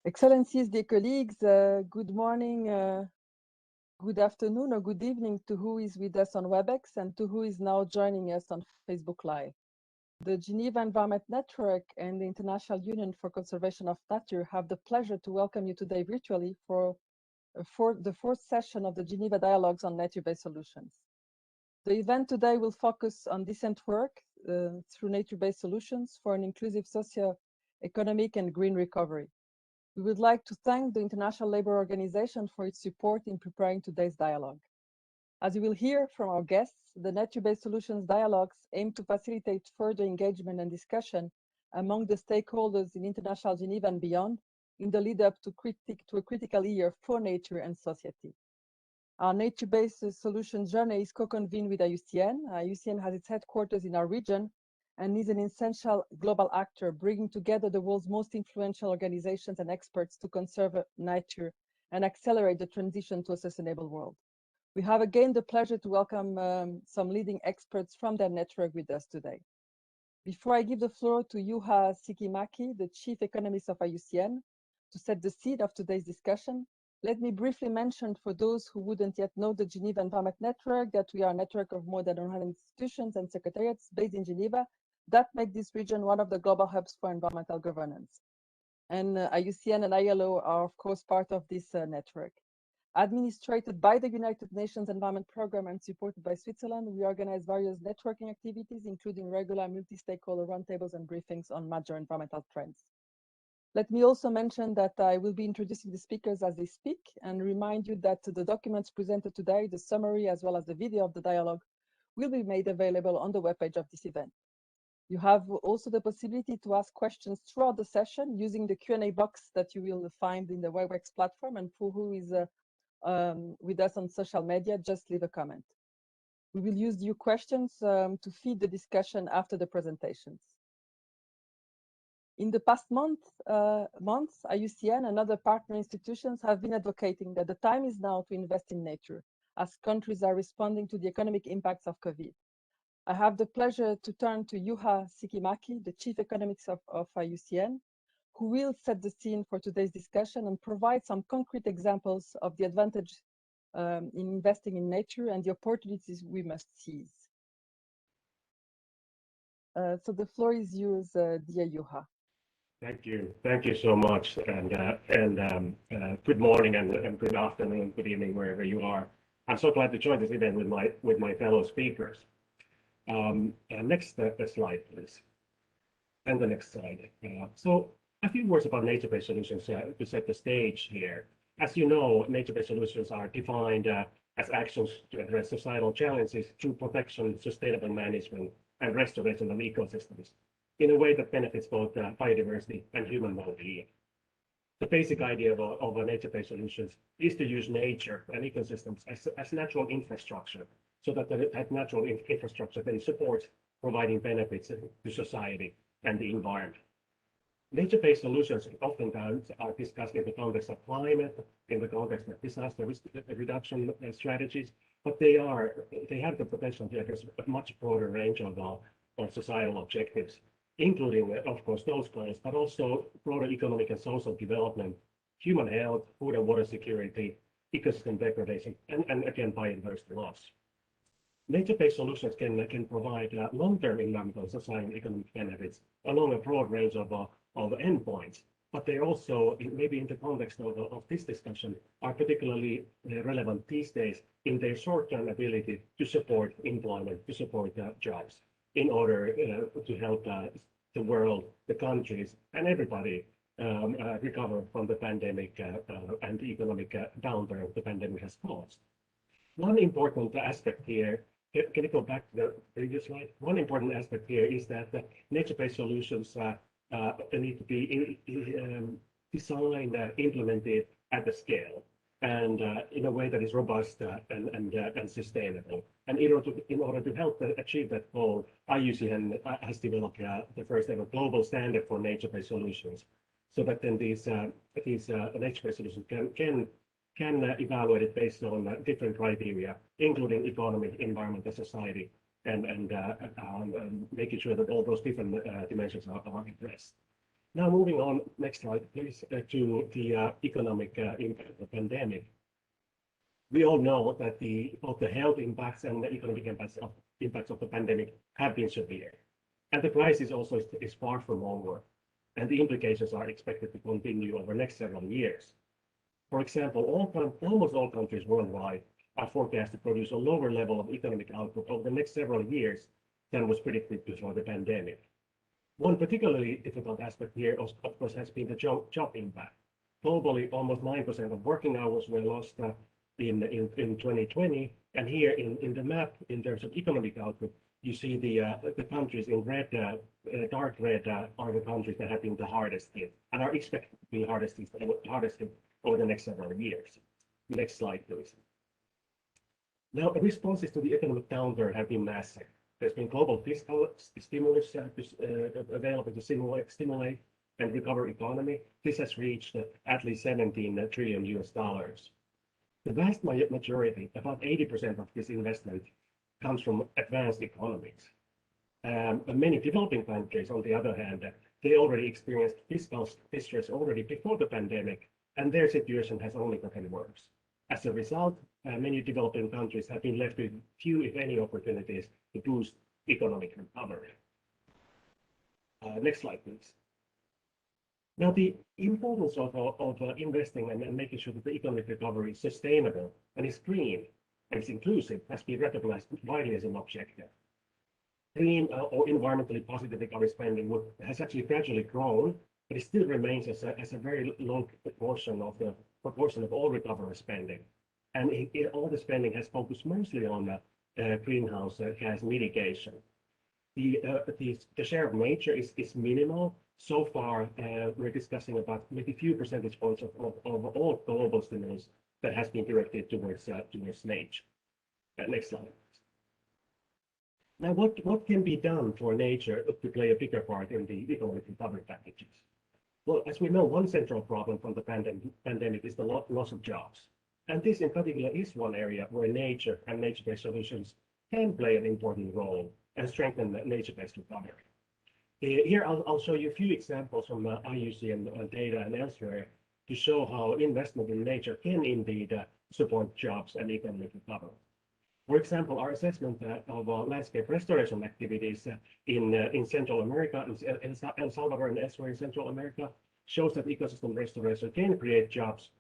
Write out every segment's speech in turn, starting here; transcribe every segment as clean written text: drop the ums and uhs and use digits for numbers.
Excellencies, dear colleagues, good morning, good afternoon, or good evening to who is with us on WebEx and to who is now joining us on Facebook Live. The Geneva Environment Network and the International Union for Conservation of Nature have the pleasure to welcome you today virtually for the fourth session of the Geneva Dialogues on Nature-Based Solutions. The event today will focus on decent work through nature-based solutions for an inclusive socio-economic and green recovery. We would like to thank the International Labour Organization for its support in preparing today's dialogue. As you will hear from our guests, the Nature-Based Solutions dialogues aim to facilitate further engagement and discussion among the stakeholders in international Geneva and beyond in the lead-up to a critical year for nature and society. Our nature-based solutions journey is co-convened with IUCN. IUCN has its headquarters in our region and is an essential global actor, bringing together the world's most influential organizations and experts to conserve nature and accelerate the transition to a sustainable world. We have again the pleasure to welcome some leading experts from their network with us today. Before I give the floor to Juha Sikimaki, the Chief Economist of IUCN, to set the seed of today's discussion, let me briefly mention for those who wouldn't yet know the Geneva Environment Network that we are a network of more than 100 institutions and secretariats based in Geneva that make this region one of the global hubs for environmental governance. And IUCN and ILO are, of course, part of this network. Administrated by the United Nations Environment Programme and supported by Switzerland, we organize various networking activities, including regular multi-stakeholder roundtables and briefings on major environmental trends. Let me also mention that I will be introducing the speakers as they speak and remind you that the documents presented today, the summary, as well as the video of the dialogue, will be made available on the webpage of this event. You have also the possibility to ask questions throughout the session using the Q&A box that you will find in the WebEx platform, and for who is with us on social media, just leave a comment. We will use your questions to feed the discussion after the presentations. In the past months, IUCN and other partner institutions have been advocating that the time is now to invest in nature as countries are responding to the economic impacts of COVID. I have the pleasure to turn to Juha Sikimaki, the Chief Economist of IUCN, who will set the scene for today's discussion and provide some concrete examples of the advantage in investing in nature and the opportunities we must seize. So the floor is yours, dear Juha. Thank you so much, and good morning and good afternoon, good evening, wherever you are. I'm so glad to join this event with my fellow speakers. Next slide, please. And the next slide. So a few words about nature-based solutions to set the stage here. As you know, nature-based solutions are defined as actions to address societal challenges through protection, sustainable management, and restoration of ecosystems in a way that benefits both biodiversity and human well-being. The basic idea of nature-based solutions is to use nature and ecosystems as natural infrastructure, so that that natural infrastructure then supports providing benefits to society and the environment. Nature-based solutions oftentimes are discussed in the context of climate, in the context of disaster reduction strategies, but they have the potential to address a much broader range of societal objectives, including, of course, those goals, but also broader economic and social development, human health, food and water security, ecosystem degradation, and again, biodiversity loss. Nature-based solutions can provide long-term environmental, social, and economic benefits along a broad range of endpoints, but they also, maybe in the context of this discussion, are particularly relevant these days in their short-term ability to support employment, to support jobs, in order to help the world, the countries, and everybody recover from the pandemic and the economic downturn the pandemic has caused. One important aspect here, can you go back to the previous slide? One important aspect here is that nature-based solutions need to be designed, implemented at the scale, and in a way that is robust and sustainable. And in order to help achieve that goal, IUCN has developed the first ever global standard for nature-based solutions, so that then these nature-based solutions can evaluate it based on different criteria, including economy, environment, and society, and making sure that all those different dimensions are addressed. Now moving on, next slide, please, to the economic impact of the pandemic. We all know that both the health impacts and the economic impacts of the pandemic have been severe. And the crisis also is far from over, and the implications are expected to continue over the next several years. For example, almost all countries worldwide are forecast to produce a lower level of economic output over the next several years than was predicted before the pandemic. One particularly difficult aspect here, of course, has been the job impact. Globally, almost 9% of working hours were lost in 2020, and here in the map, in terms of economic output, you see the countries in red, dark red, are the countries that have been the hardest hit and are expected to be hardest hit over the next several years. Next slide, please. Now, responses to the economic downturn have been massive. There's been global fiscal stimulus available to stimulate and recover economy. This has reached at least 17 trillion US dollars. The vast majority, about 80% of this investment, comes from advanced economies. Many developing countries, on the other hand, they already experienced fiscal distress already before the pandemic, and their situation has only gotten worse. As a result, many developing countries have been left with few, if any, opportunities to boost economic recovery. Next slide, please. Now, the importance of investing and making sure that the economic recovery is sustainable and is green and is inclusive has been recognized widely as an objective. Green or environmentally positive recovery spending has actually gradually grown, but it still remains as a very low proportion of all recovery spending. And all the spending has focused mostly on greenhouse gas mitigation. The share of nature is minimal. So far, we're discussing about maybe a few percentage points of all global stimulus that has been directed towards nature. Next slide. Now, what can be done for nature to play a bigger part in the economic recovery packages? Well, as we know, one central problem from the pandemic is the loss of jobs. And this in particular is one area where nature and nature-based solutions can play an important role and strengthen the nature-based recovery. Here, I'll show you a few examples from IUC and data and elsewhere to show how investment in nature can indeed support jobs and economic recovery. For example, our assessment of landscape restoration activities in Central America, in El Salvador and elsewhere in Central America, shows that ecosystem restoration can create jobs,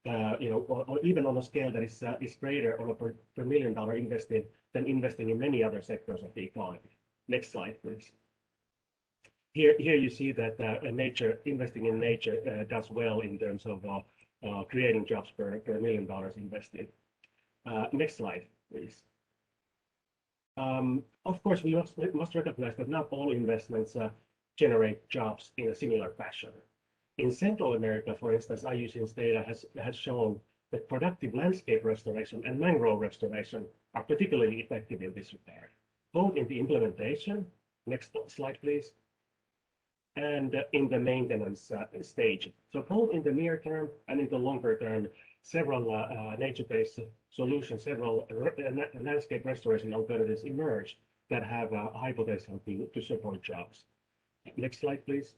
or even on a scale that is greater on a per $1 million invested than investing in many other sectors of the economy. Next slide, please. Here you see that investing in nature does well in terms of creating jobs per $1 million invested. Next slide, please. Of course, we must recognize that not all investments generate jobs in a similar fashion. In Central America, for instance, IUCN's data has shown that productive landscape restoration and mangrove restoration are particularly effective in this regard, both in the implementation, next slide please, and in the maintenance stage. So both in the near term and in the longer term, several nature-based solutions, several landscape restoration alternatives emerge that have a high potential to support jobs. Next slide, please.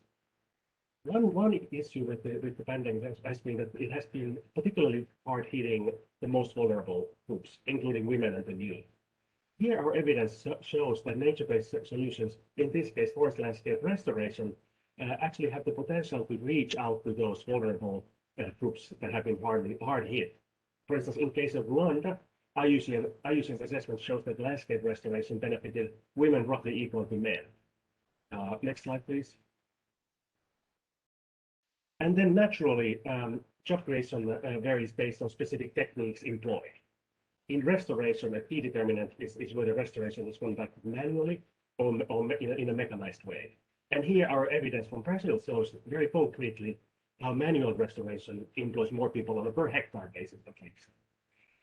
One issue with the pandemic has been that it has been particularly hard hitting the most vulnerable groups, including women and the youth. Here, our evidence shows that nature-based solutions, in this case, forest landscape restoration, actually have the potential to reach out to those vulnerable groups that have been hard hit. For instance, in case of Rwanda, IUCN's assessment shows that landscape restoration benefited women roughly equal to men. Next slide, please. And then naturally, job creation varies based on specific techniques employed. In restoration, a key determinant is whether restoration is conducted manually or in a mechanized way. And here our evidence from Brazil shows very concretely how manual restoration employs more people on a per hectare basis at least.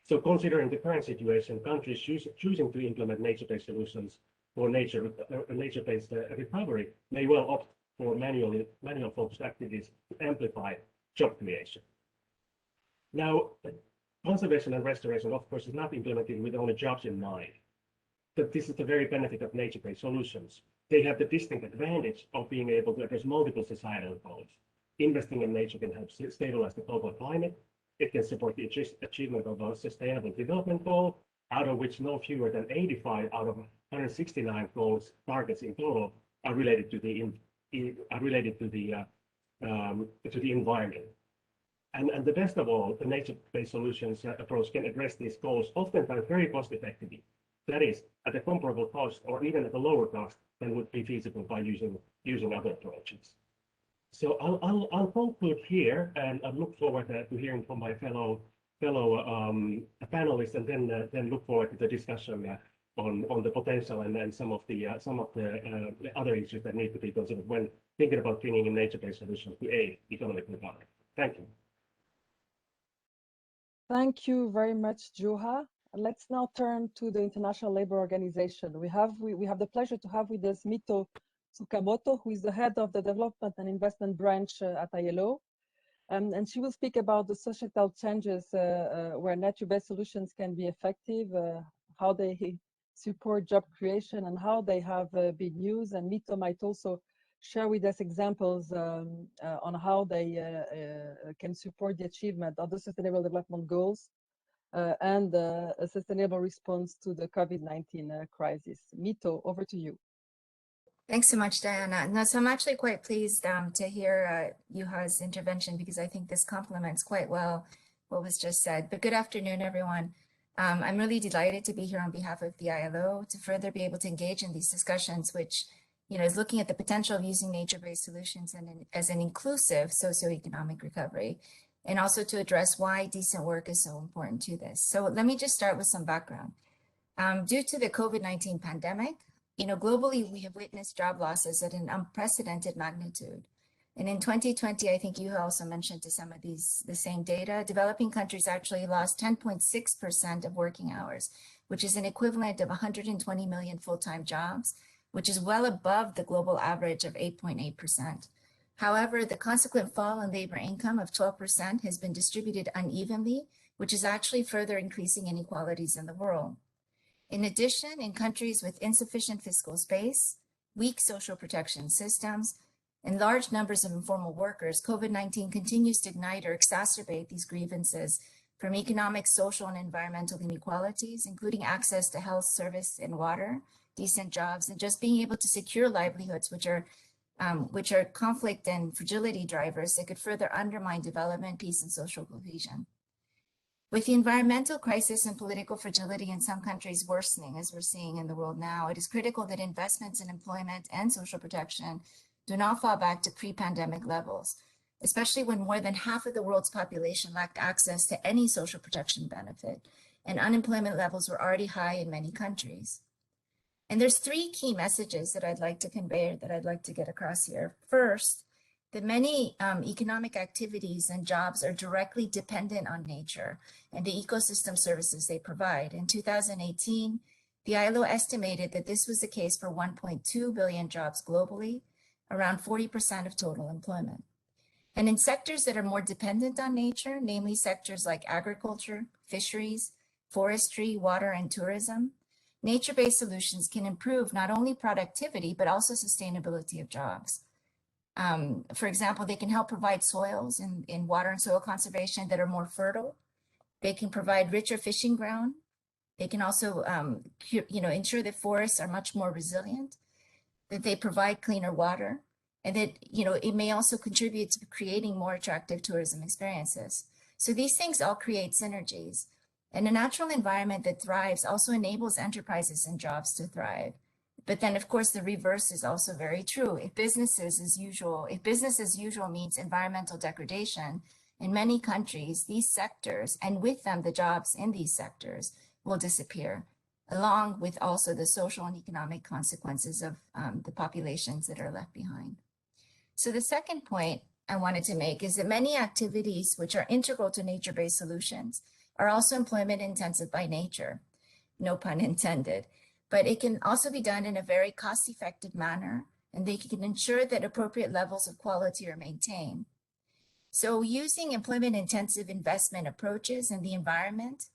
So considering the current situation, countries choosing to implement nature-based solutions for nature-based recovery may well opt for manual-focused activities to amplify job creation. Now, conservation and restoration, of course, is not implemented with only jobs in mind. But this is the very benefit of nature-based solutions. they have the distinct advantage of being able to address multiple societal goals. Investing in nature can help stabilize the global climate. It can support the achievement of a sustainable development goal, out of which no fewer than 85 out of 169 goals targets in total are related to the environment. And the best of all, the nature-based solutions approach can address these goals oftentimes very cost effectively. That is, at a comparable cost or even at a lower cost than would be feasible by using other approaches. So I'll conclude here, and I look forward to hearing from my fellow panelists, and then look forward to the discussion on the potential and then some of the other issues that need to be considered when thinking about bringing in nature-based solutions to aid economic recovery. Thank you. Thank you very much, Juha. Let's now turn to the International Labour Organization. We have the pleasure to have with us Mito Tsukamoto, who is the head of the Development and Investment Branch at ILO. And she will speak about the societal changes where nature-based solutions can be effective, how they support job creation, and how they have been used. And Mito might also share with us examples on how they can support the achievement of the Sustainable Development Goals and a sustainable response to the COVID-19 crisis. Mito, over to you. Thanks so much, Diana. No, so I'm actually quite pleased to hear Juha's intervention, because I think this complements quite well what was just said. But good afternoon, everyone. I'm really delighted to be here on behalf of the ILO to further be able to engage in these discussions, which is looking at the potential of using nature-based solutions as an inclusive socioeconomic recovery, and also to address why decent work is so important to this. So let me just start with some background. Due to the COVID-19 pandemic, globally, we have witnessed job losses at an unprecedented magnitude. And in 2020, I think you also mentioned to some of the same data, developing countries actually lost 10.6% of working hours, which is an equivalent of 120 million full-time jobs, which is well above the global average of 8.8%. However, the consequent fall in labor income of 12% has been distributed unevenly, which is actually further increasing inequalities in the world. In addition, in countries with insufficient fiscal space, weak social protection systems, and large numbers of informal workers, COVID-19 continues to ignite or exacerbate these grievances from economic, social, and environmental inequalities, including access to health service and water, decent jobs, and just being able to secure livelihoods, which are conflict and fragility drivers that could further undermine development, peace, and social cohesion. With the environmental crisis and political fragility in some countries worsening, as we're seeing in the world now, it is critical that investments in employment and social protection do not fall back to pre-pandemic levels, especially when more than half of the world's population lacked access to any social protection benefit, and unemployment levels were already high in many countries. And there's three key messages that I'd like to convey, that I'd like to get across here. First, that many economic activities and jobs are directly dependent on nature and the ecosystem services they provide. In 2018, the ILO estimated that this was the case for 1.2 billion jobs globally, around 40% of total employment. And in sectors that are more dependent on nature, namely sectors like agriculture, fisheries, forestry, water, and tourism, nature-based solutions can improve not only productivity, but also sustainability of jobs. For example, they can help provide soils in water and soil conservation that are more fertile. They can provide richer fishing ground. They can also, ensure that forests are much more resilient, that they provide cleaner water, and that, it may also contribute to creating more attractive tourism experiences. So these things all create synergies. And a natural environment that thrives also enables enterprises and jobs to thrive. But then, of course, the reverse is also very true. If business as usual means environmental degradation, in many countries, these sectors, and with them the jobs in these sectors, will disappear, along with also the social and economic consequences of the populations that are left behind. So the second point I wanted to make is that many activities which are integral to nature-based solutions are also employment intensive by nature, no pun intended. But it can also be done in a very cost-effective manner, and they can ensure that appropriate levels of quality are maintained. So using employment-intensive investment approaches in the environment,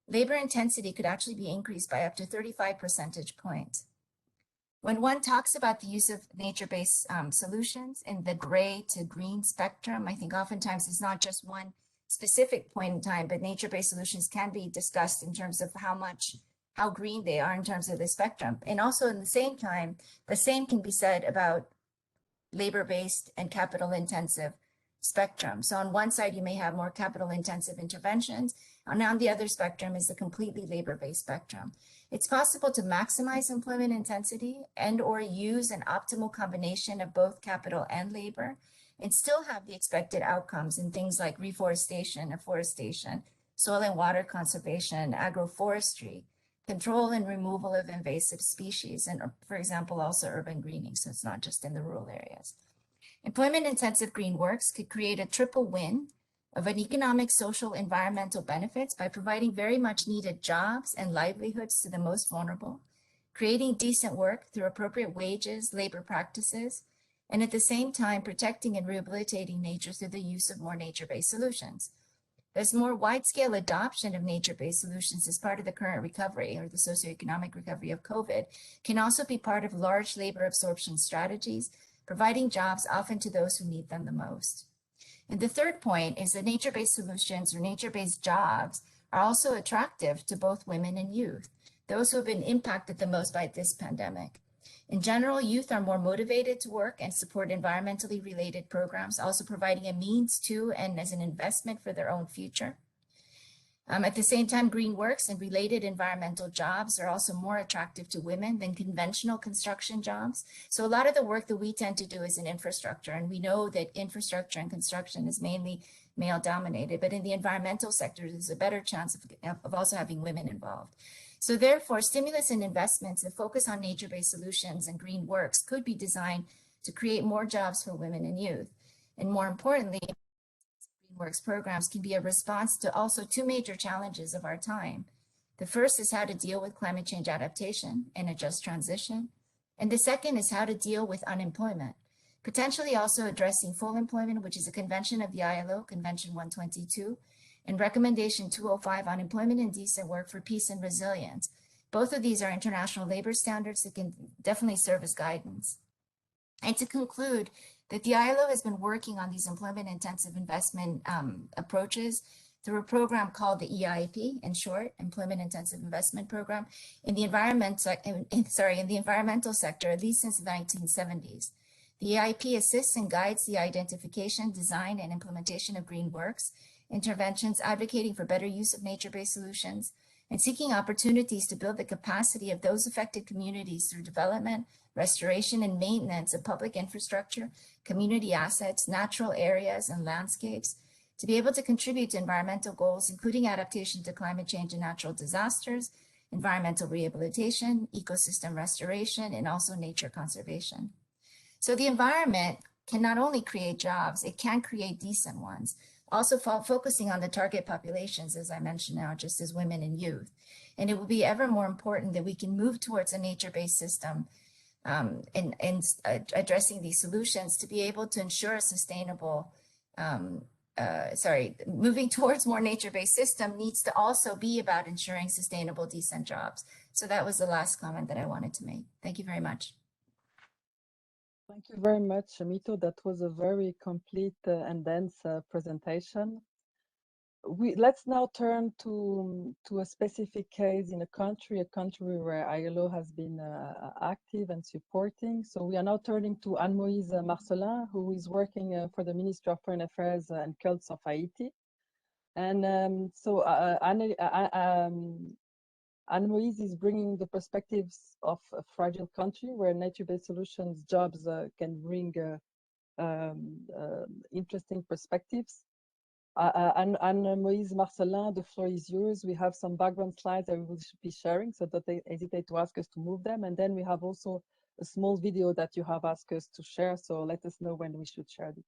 labor intensity could actually be increased by up to 35 percentage points. When one talks about the use of nature-based solutions in the gray to green spectrum, I think oftentimes it's not just one specific point in time, but nature-based solutions can be discussed in terms of how green they are in terms of the spectrum. And also in the same time, the same can be said about labor-based and capital-intensive spectrum. So on one side, you may have more capital-intensive interventions, and on the other spectrum is the completely labor-based spectrum. It's possible to maximize employment intensity and or use an optimal combination of both capital and labor and still have the expected outcomes in things like reforestation, afforestation, soil and water conservation, agroforestry, control and removal of invasive species, and for example, also urban greening, so it's not just in the rural areas. Employment-intensive green works could create a triple win of an economic, social, environmental benefits by providing very much needed jobs and livelihoods to the most vulnerable, creating decent work through appropriate wages, labor practices, and at the same time protecting and rehabilitating nature through the use of more nature-based solutions. There's more wide-scale adoption of nature-based solutions as part of the current recovery or the socioeconomic recovery of COVID can also be part of large labor absorption strategies, providing jobs often to those who need them the most. And the third point is that nature-based solutions or nature-based jobs are also attractive to both women and youth, those who have been impacted the most by this pandemic. In general, youth are more motivated to work and support environmentally related programs, also providing a means to and as an investment for their own future. At the same time, green works and related environmental jobs are also more attractive to women than conventional construction jobs. So a lot of the work that we tend to do is in infrastructure, and we know that infrastructure and construction is mainly male dominated, but in the environmental sector, there's a better chance of also having women involved. So therefore, stimulus and investments that focus on nature-based solutions and green works could be designed to create more jobs for women and youth. And more importantly, green works programs can be a response to also two major challenges of our time. The first is how to deal with climate change adaptation and a just transition. And the second is how to deal with unemployment, potentially also addressing full employment, which is a convention of the ILO, Convention 122, and Recommendation 205 on employment and decent work for peace and resilience. Both of these are international labor standards that can definitely serve as guidance. And to conclude, that the ILO has been working on these employment intensive investment approaches through a program called the EIP, in short, Employment Intensive Investment Program, in the environmental sector, at least since the 1970s. The EIP assists and guides the identification, design, and implementation of green works, interventions advocating for better use of nature-based solutions, and seeking opportunities to build the capacity of those affected communities through development, restoration, and maintenance of public infrastructure, community assets, natural areas, and landscapes, to be able to contribute to environmental goals, including adaptation to climate change and natural disasters, environmental rehabilitation, ecosystem restoration, and also nature conservation. So the environment can not only create jobs, it can create decent ones, also focusing on the target populations, as I mentioned now, just as women and youth. And it will be ever more important that we can move towards a nature-based system and addressing these solutions to be able to ensure a sustainable, moving towards more nature-based system needs to also be about ensuring sustainable, decent jobs. So that was the last comment that I wanted to make. Thank you very much. Thank you very much, Mito. That was a very complete and dense presentation. Let's now turn to a specific case in a country where ILO has been active and supporting. So we are now turning to Anne-Moïse Marcelin, who is working for the Ministry of Foreign Affairs and Cults of Haiti. And Anne-Moïse is bringing the perspectives of a fragile country where nature-based solutions jobs can bring interesting perspectives. Anne-Moïse Marcelin, the floor is yours. We have some background slides that we will be sharing, so don't hesitate to ask us to move them. And then we have also a small video that you have asked us to share, so let us know when we should share it.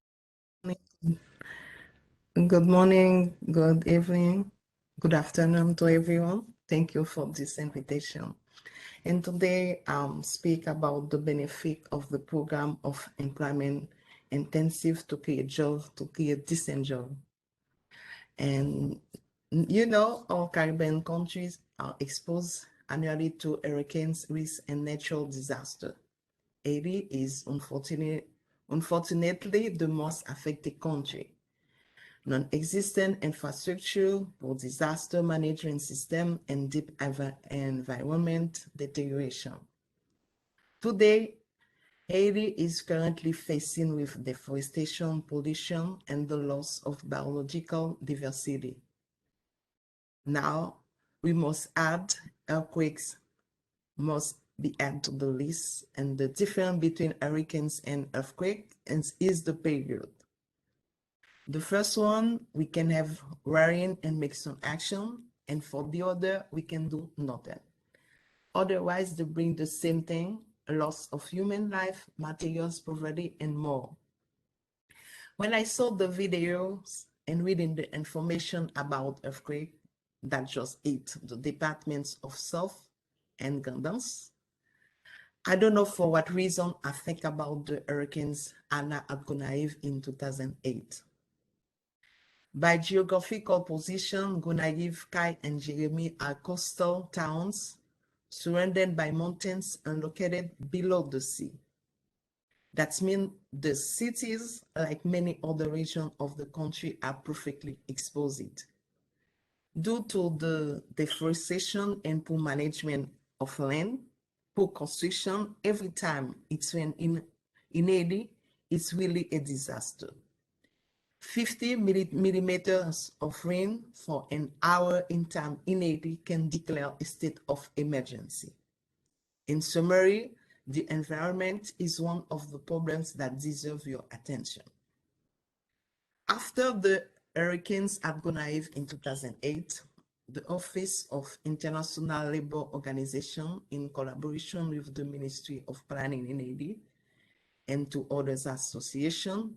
Good morning, good evening, good afternoon to everyone. Thank you for this invitation. And today I'll speak about the benefit of the program of employment intensive to create jobs, to create decent jobs. And you know, all Caribbean countries are exposed annually to hurricanes, risks, and natural disaster. Haiti is unfortunately the most affected country. Non-existent infrastructure for disaster management system and deep environment deterioration. Today, Haiti is currently facing with deforestation, pollution, and the loss of biological diversity. Now, we must add earthquakes must be added to the list, and the difference between hurricanes and earthquakes is the period. The first one, we can have rain and make some action, and for the other, we can do nothing. Otherwise, they bring the same thing, a loss of human life, materials, poverty, and more. When I saw the videos and reading the information about earthquake that just hit the departments of South and Gandans, I don't know for what reason I think about the hurricanes Anna at Gonaïve in 2008. By geographical position, Gonaïve, Kai, and Jeremy are coastal towns surrounded by mountains and located below the sea. That means the cities, like many other regions of the country, are perfectly exposed. Due to the deforestation and poor management of land, poor construction, every time it's rain in Haiti, it's really a disaster. 50 millimeters of rain for an hour in time in Haiti can declare a state of emergency. In summary, the environment is one of the problems that deserve your attention. After the hurricanes at Gonaïve in 2008, the Office of International Labour Organization, in collaboration with the Ministry of Planning in Haiti and two others associations,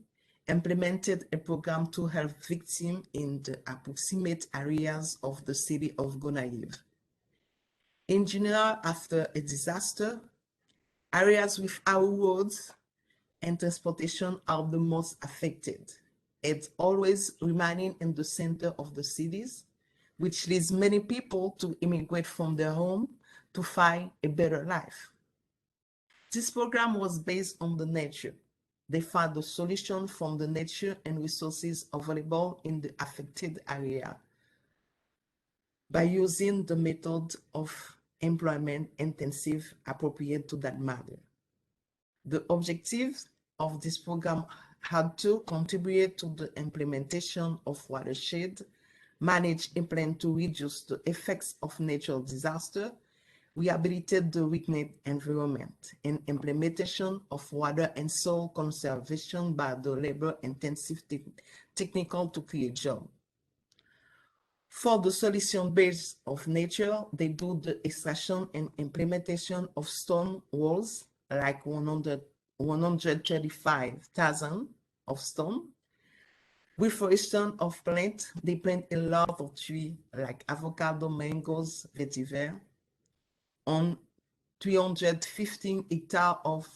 implemented a program to help victims in the approximate areas of the city of Gonaïve. In general, after a disaster, areas without roads and transportation are the most affected. It's always remaining in the center of the cities, which leads many people to immigrate from their home to find a better life. This program was based on the nature. They found the solution from the nature and resources available in the affected area by using the method of employment intensive appropriate to that matter. The objective of this program had to contribute to the implementation of watershed management plan to reduce the effects of natural disaster, rehabilitate the weakened environment, and implementation of water and soil conservation by the labor-intensive technical to create jobs. For the solution based of nature, they do the extraction and implementation of stone walls, like 135,000 of stone. Reforestation of plants, they plant a lot of trees like avocado, mangoes, vetiver, on 315 hectares of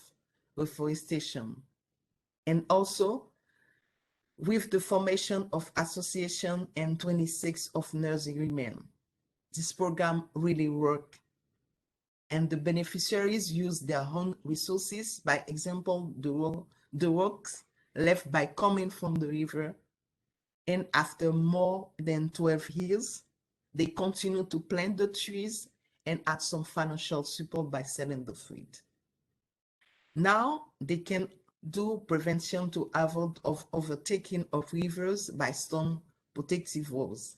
reforestation. And also, with the formation of association and 26 of nurserymen. This program really worked, and the beneficiaries use their own resources, by example, the rocks left by coming from the river, and after more than 12 years, they continue to plant the trees and add some financial support by selling the fruit. Now they can do prevention to avoid of overtaking of rivers by stone protective walls.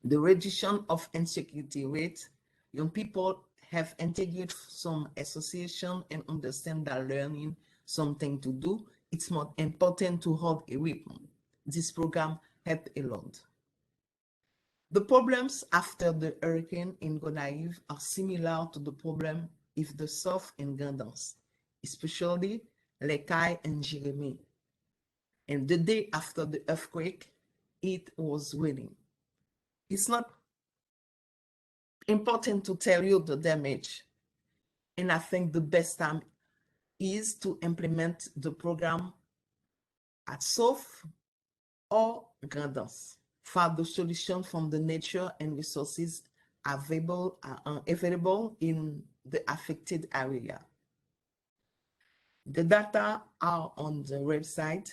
The reduction of insecurity rate, young people have integrated some association and understand that learning something to do, it's more important to hold a weapon. This program helped a lot. The problems after the hurricane in Gonaïve are similar to the problem if the South in Gandans, especially Lekai and Jeremy. And the day after the earthquake, it was raining. It's not important to tell you the damage. And I think the best time is to implement the program at South or Gandans. Find the solution from the nature and resources available in the affected area. The data are on the website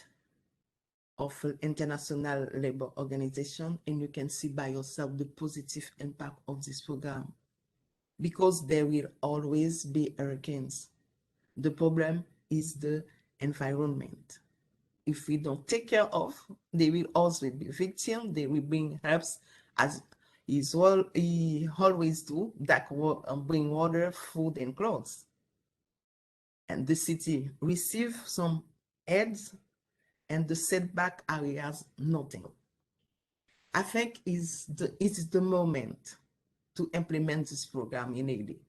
of the International Labour Organization, and you can see by yourself the positive impact of this program. Because there will always be hurricanes. The problem is the environment. If we don't take care of, they will also be victims. They will bring helps as he always do, that bring water, food, and clothes. And the city receive some aids, and the setback areas nothing. I think it is the moment to implement this program in Haiti.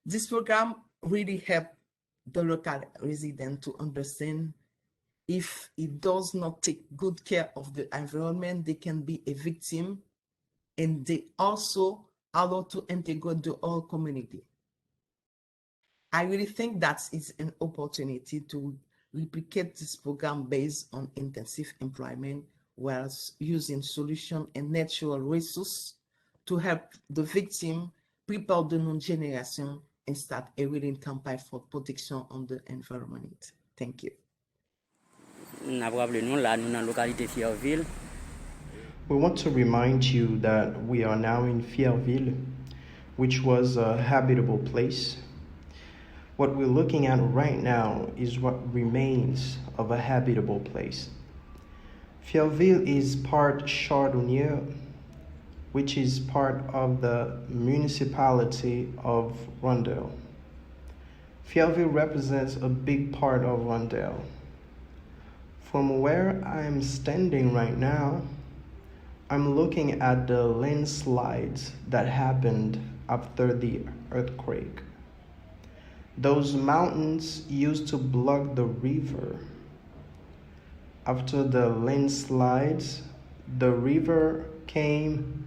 This program really helped the local resident to understand if it does not take good care of the environment, they can be a victim, and they also allow to integrate the whole community. I really think that is an opportunity to replicate this program based on intensive employment while using solution and natural resources to help the victim prepare the new generation and start a willing campaign for protection on the environment. Thank you. We want to remind you that we are now in Fierville, which was a habitable place. What we're looking at right now is what remains of a habitable place. Fierville is part Chardonnier, which is part of the municipality of Rondel. Fierville represents a big part of Rondel. From where I'm standing right now, I'm looking at the landslides that happened after the earthquake. Those mountains used to block the river. After the landslides, the river came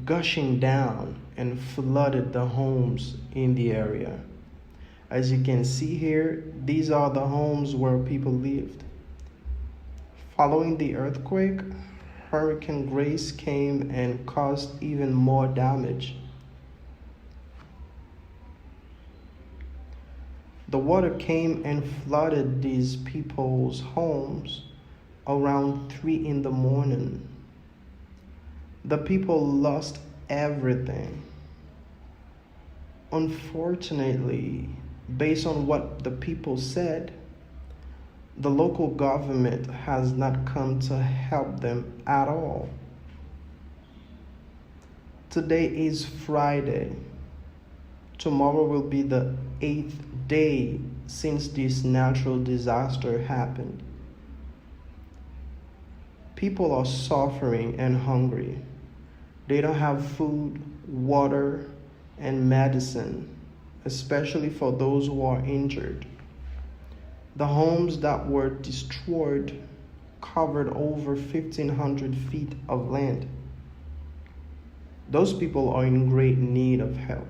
gushing down and flooded the homes in the area. As you can see here, these are the homes where people lived. Following the earthquake, Hurricane Grace came and caused even more damage. The water came and flooded these people's homes around 3 in the morning. The people lost everything. Unfortunately, based on what the people said, the local government has not come to help them at all. Today is Friday. Tomorrow will be the 8th day since this natural disaster happened. People are suffering and hungry. They don't have food, water, and medicine, especially for those who are injured. The homes that were destroyed covered over 1,500 feet of land. Those people are in great need of help.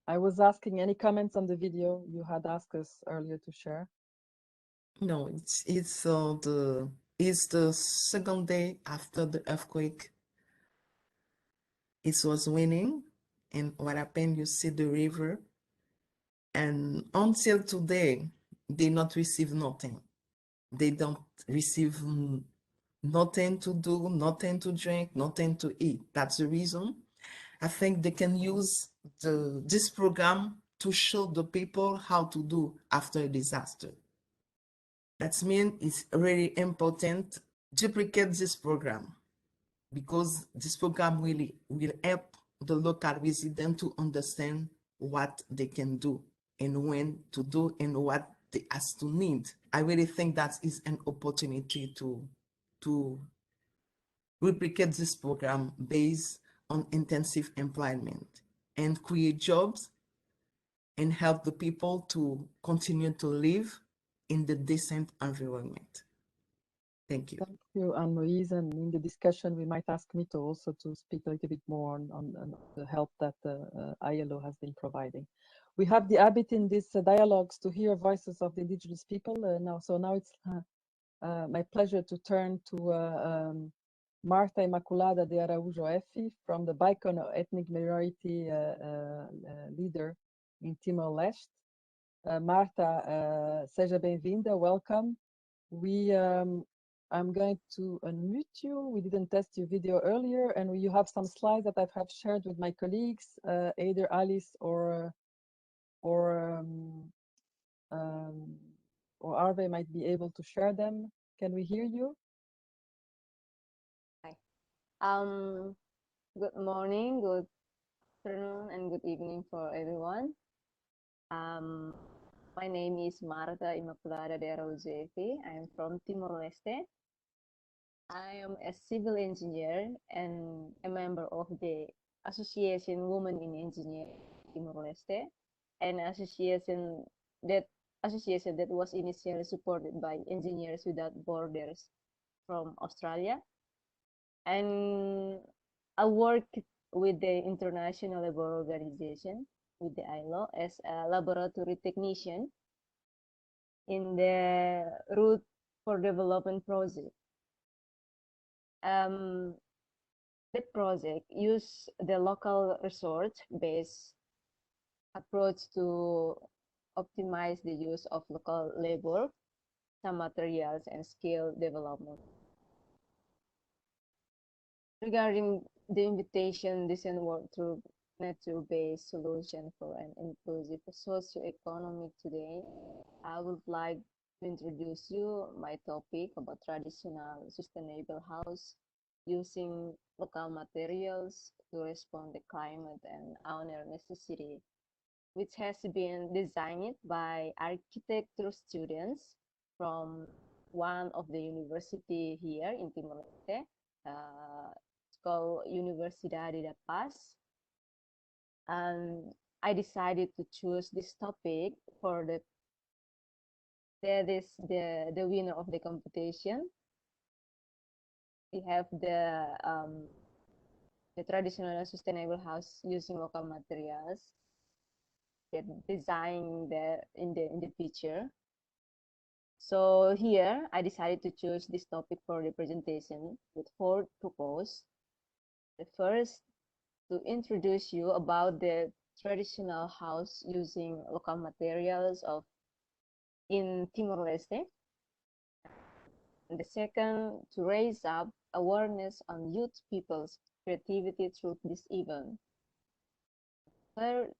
I was asking any comments on the video you had asked us earlier to share. No, it's the second day after the earthquake. It was raining, and what happened? You see the river, and until today, they not receive nothing. They don't receive nothing to do, nothing to drink, nothing to eat. That's the reason I think they can use this program to show the people how to do after a disaster. That means it's really important to duplicate this program, because this program really will help the local resident to understand what they can do and when to do and what they has to need. I really think that is an opportunity to replicate this program based on intensive employment and create jobs and help the people to continue to live in the decent environment. Thank you. Thank you, Anne-Louise. And in the discussion, we might ask Mito also to speak a little bit more on the help that ILO has been providing. We have the habit in these dialogues to hear voices of the indigenous people now. So now it's my pleasure to turn to Martha Immaculada de Araújo Effi from the Baicono ethnic minority leader in Timor-Leste. Marta, seja bem-vinda, welcome. I'm going to unmute you. We didn't test your video earlier, and you have some slides that I have shared with my colleagues, either Alice or Arve might be able to share them. Can we hear you? Hi. Good morning, good afternoon, and good evening for everyone. My name is Marta Immaculada de Arauzefi. I am from Timor-Leste. I am a civil engineer and a member of the Association Women in Engineering Timor-Leste, an that association that was initially supported by Engineers Without Borders from Australia. And I work with the International Labour Organization, with the ILO, as a laboratory technician in the Route for Development project. The project used the local resource-based approach to optimize the use of local labor, some materials, and skill development. Regarding the invitation, design work through nature-based solution for an inclusive socio-economic today, I would like to introduce you my topic about traditional sustainable house using local materials to respond to climate and honor necessity, which has been designed by architecture students from one of the university here in Timor-Leste. It's called Universidad de La Paz. And I decided to choose this topic for the winner of the competition. We have the traditional and sustainable house using local materials that designed in the picture. So here I decided to choose this topic for the presentation with 4 proposals. The first, to introduce you about the traditional house using local materials in Timor-Leste. The second, to raise up awareness on youth people's creativity through this event. Third,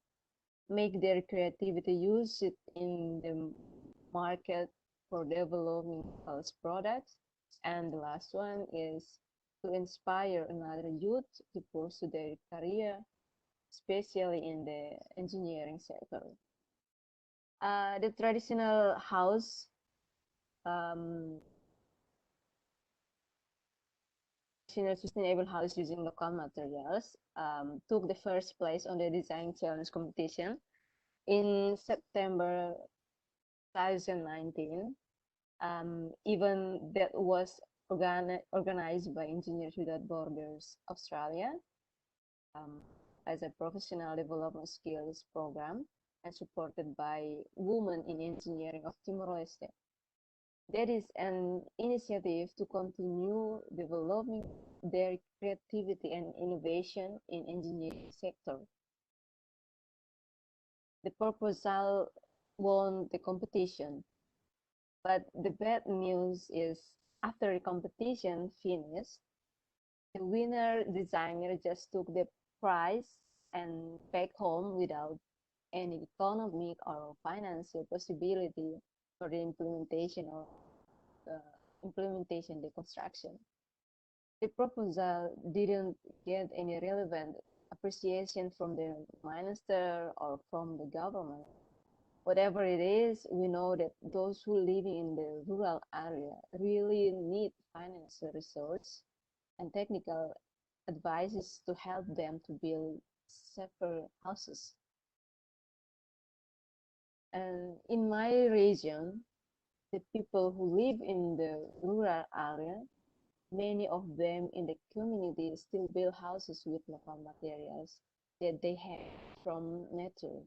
make their creativity use it in the market for developing health products. And the last one is to inspire another youth to pursue their career, especially in the engineering sector. The traditional house sustainable house using local materials took the first place on the design challenge competition in September 2019. Even that was organized by Engineers Without Borders Australia as a professional development skills program and supported by Women in Engineering of Timor-Leste. That is an initiative to continue developing their creativity and innovation in engineering sector. The proposal won the competition, but the bad news is after the competition finished, the winner designer just took the prize and back home without any economic or financial possibility for the implementation the construction. The proposal didn't get any relevant appreciation from the minister or from the government. Whatever it is, we know that those who live in the rural area really need financial resource and technical advices to help them to build safer houses. And in my region, the people who live in the rural area, many of them in the community still build houses with local materials that they have from nature.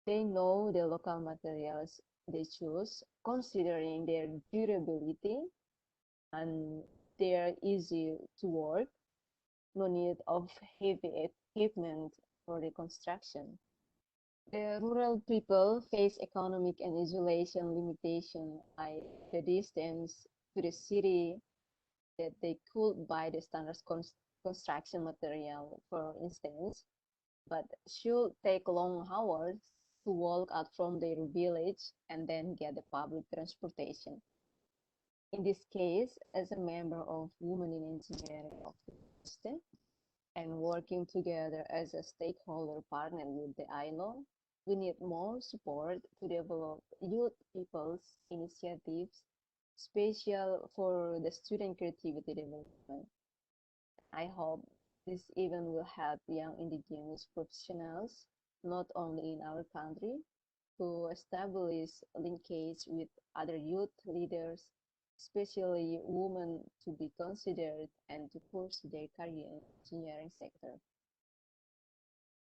They know the local materials they choose, considering their durability and they are easy to work, no need of heavy equipment for the construction. The rural people face economic and isolation limitation by the distance to the city that they could buy the standard construction material, for instance, but should take long hours to walk out from their village and then get the public transportation. In this case, as a member of Women in Engineering of the University and working together as a stakeholder partner with the ILO, we need more support to develop youth people's initiatives, special for the student creativity development. I hope this event will help young indigenous professionals, not only in our country, to establish linkage with other youth leaders, especially women, to be considered and to pursue their career in engineering sector.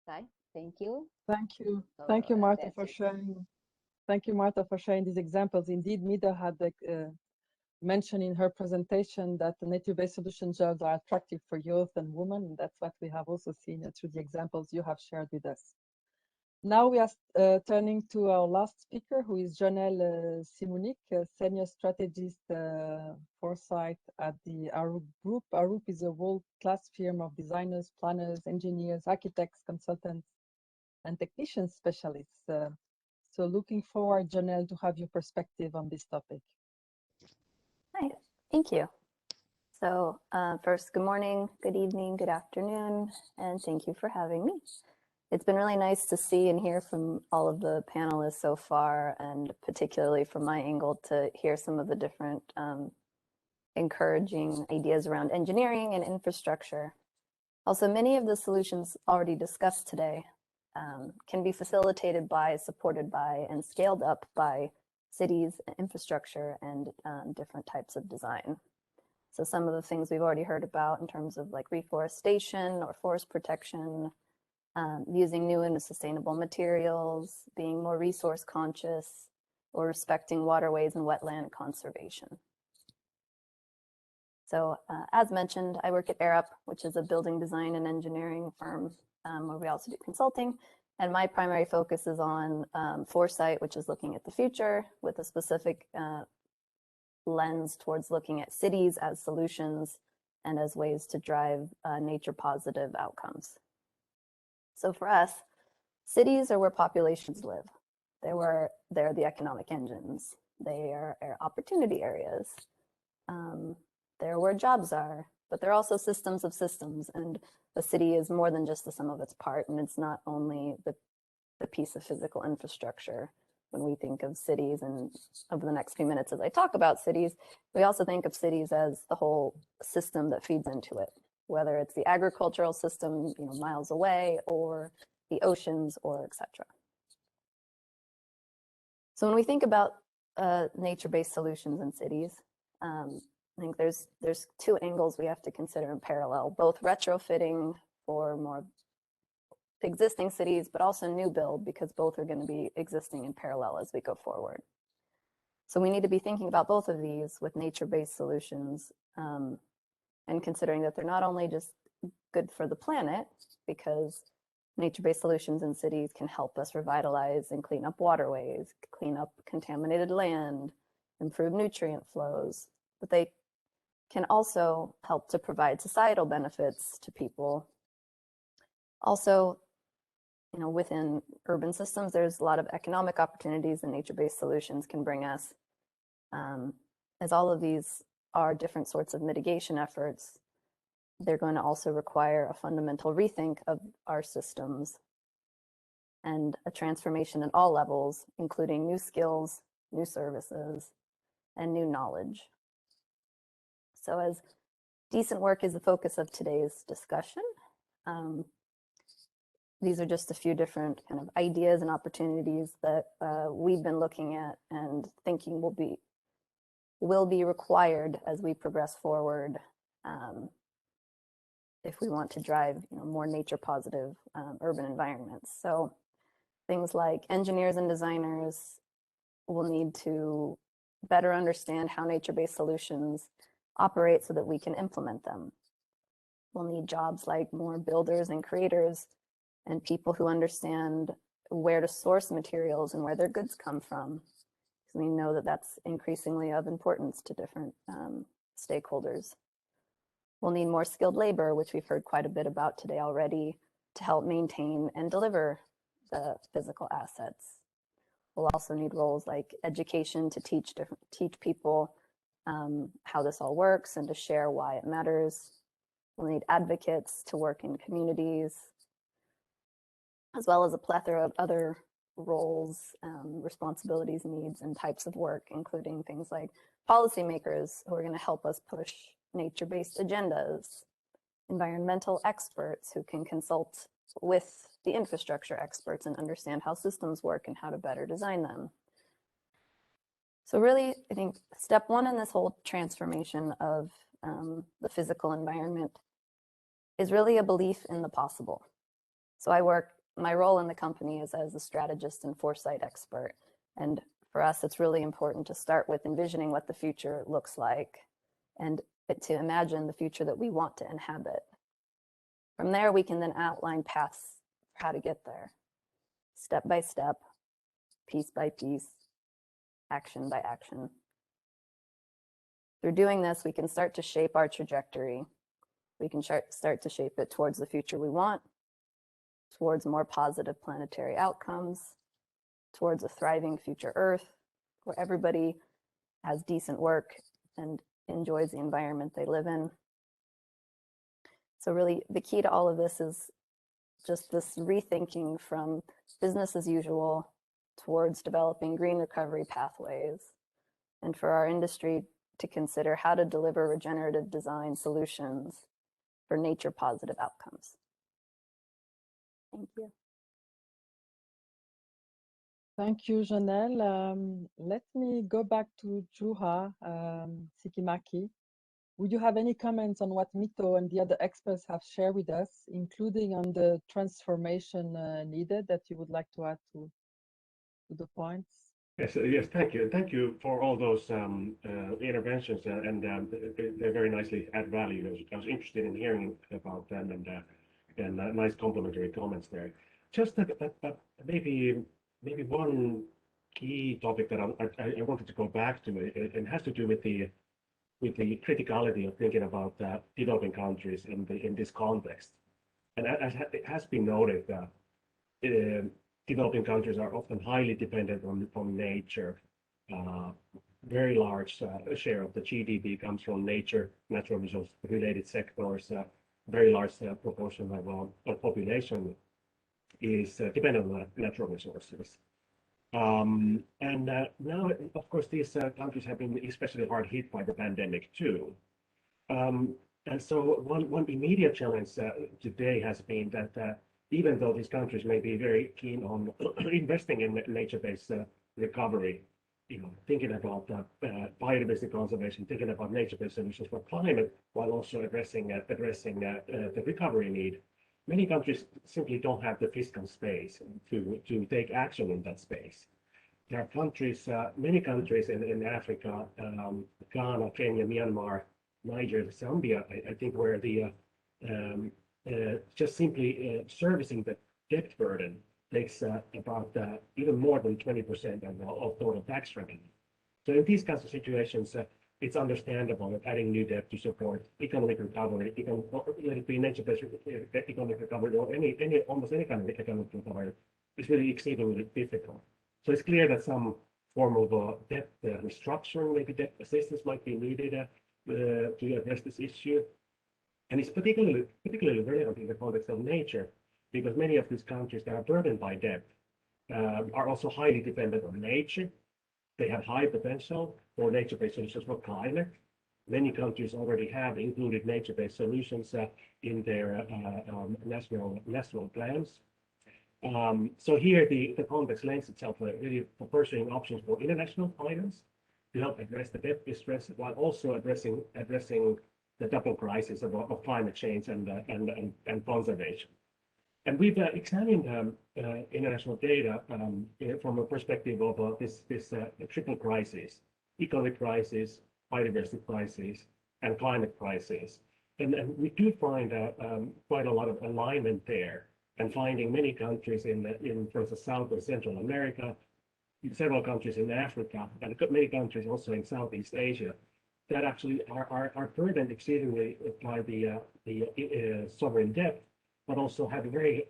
Right? Thank you. Thank you. So Thank you, Martha, that's for it. sharing. Thank you, Martha, for sharing these examples. Indeed, Mida had mentioned in her presentation that the nature-based solution jobs are attractive for youth and women, and that's what we have also seen through the examples you have shared with us. Now we are turning to our last speaker, who is Janelle Simunik, Senior Strategist Foresight at the Arup Group. Arup is a world-class firm of designers, planners, engineers, architects, consultants, and technician specialists. So looking forward, Janelle, to have your perspective on this topic. Hi, thank you. So first, good morning, good evening, good afternoon, and thank you for having me. It's been really nice to see and hear from all of the panelists so far, and particularly from my angle to hear some of the different encouraging ideas around engineering and infrastructure. Also, many of the solutions already discussed today can be facilitated by, supported by, and scaled up by cities, infrastructure, and different types of design. So some of the things we've already heard about in terms of like reforestation or forest protection, using new and sustainable materials, being more resource conscious, or respecting waterways and wetland conservation. So as mentioned, I work at Arup, which is a building design and engineering firm where we also do consulting. And my primary focus is on foresight, which is looking at the future with a specific lens towards looking at cities as solutions and as ways to drive nature positive outcomes. So for us, cities are where populations live. They're the economic engines. They are opportunity areas. They're where jobs are, but they're also systems of systems. And the city is more than just the sum of its part. And it's not only the piece of physical infrastructure. When we think of cities, and over the next few minutes as I talk about cities, we also think of cities as the whole system that feeds into it, whether it's the agricultural system, miles away, or the oceans, or etc. So when we think about nature-based solutions in cities, I think there's two angles we have to consider in parallel, both retrofitting for more existing cities, but also new build, because both are going to be existing in parallel as we go forward. So we need to be thinking about both of these with nature-based solutions and considering that they're not only just good for the planet, because nature-based solutions in cities can help us revitalize and clean up waterways, clean up contaminated land, improve nutrient flows, but they can also help to provide societal benefits to people. Also, within urban systems, there's a lot of economic opportunities that nature-based solutions can bring us. As all of these are different sorts of mitigation efforts, they're going to also require a fundamental rethink of our systems and a transformation at all levels, including new skills, new services, and new knowledge. So as decent work is the focus of today's discussion, these are just a few different kind of ideas and opportunities that we've been looking at and thinking will be required as we progress forward if we want to drive more nature positive urban environments. So things like engineers and designers will need to better understand how nature-based solutions operate so that we can implement them. We'll need jobs like more builders and creators and people who understand where to source materials and where their goods come from. So we know that that's increasingly of importance to different stakeholders. We'll need more skilled labor, which we've heard quite a bit about today already, to help maintain and deliver the physical assets. We'll also need roles like education to teach people how this all works and to share why it matters. We'll need advocates to work in communities, as well as a plethora of other roles, responsibilities, needs, and types of work, including things like policymakers who are going to help us push nature-based agendas, environmental experts who can consult with the infrastructure experts and understand how systems work and how to better design them. So really, I think step one in this whole transformation of the physical environment is really a belief in the possible. So my role in the company is as a strategist and foresight expert. And for us, it's really important to start with envisioning what the future looks like and to imagine the future that we want to inhabit. From there, we can then outline paths for how to get there, step by step, piece by piece, action by action. Through doing this, we can start to shape our trajectory. We can start to shape it towards the future we want, towards more positive planetary outcomes, towards a thriving future Earth, where everybody has decent work and enjoys the environment they live in. So really, the key to all of this is just this rethinking from business as usual towards developing green recovery pathways, and for our industry to consider how to deliver regenerative design solutions for nature positive outcomes. Thank you. Thank you, Janelle. Let me go back to Juha Sikimaki. Would you have any comments on what Mito and the other experts have shared with us, including on the transformation needed that you would like to add to the points? Yes, thank you. Thank you for all those interventions, and they very nicely add value. I was interested in hearing about them, and nice complimentary comments there. Just maybe one key topic that I wanted to go back to, it has to do with the criticality of thinking about developing countries in this context. And as it has been noted, developing countries are often highly dependent on nature. Very large share of the GDP comes from nature, natural resource related sectors. Very large proportion of population is dependent on natural resources. And now, of course, these countries have been especially hard hit by the pandemic too. And so one immediate challenge today has been that even though these countries may be very keen on investing in nature-based recovery, thinking about biodiversity conservation, thinking about nature-based solutions for climate, while also addressing the recovery need, many countries simply don't have the fiscal space to take action in that space. There are countries, many countries in Africa, Ghana, Kenya, Myanmar, Niger, Zambia, I think, where the just simply servicing the debt burden takes about even more than 20% of total tax revenue. So in these kinds of situations, it's understandable that adding new debt to support economic recovery, let it be nature-based economic recovery or almost any kind of economic recovery, is really exceedingly difficult. So it's clear that some form of debt restructuring, maybe debt assistance, might be needed to address this issue. And it's particularly relevant in the context of nature, because many of these countries that are burdened by debt are also highly dependent on nature. They have high potential for nature-based solutions for climate. Many countries already have included nature-based solutions in their national plans. So here the context lends itself really for pursuing options for international finance to help address the debt distress, while also addressing the double crisis of climate change and conservation. And we've examined international data from a perspective of this triple crisis: economic crisis, biodiversity crisis, and climate crisis. And we do find quite a lot of alignment there. and finding many countries for instance, South and Central America, several countries in Africa, and many countries also in Southeast Asia that actually are burdened exceedingly by the sovereign debt, but also have a very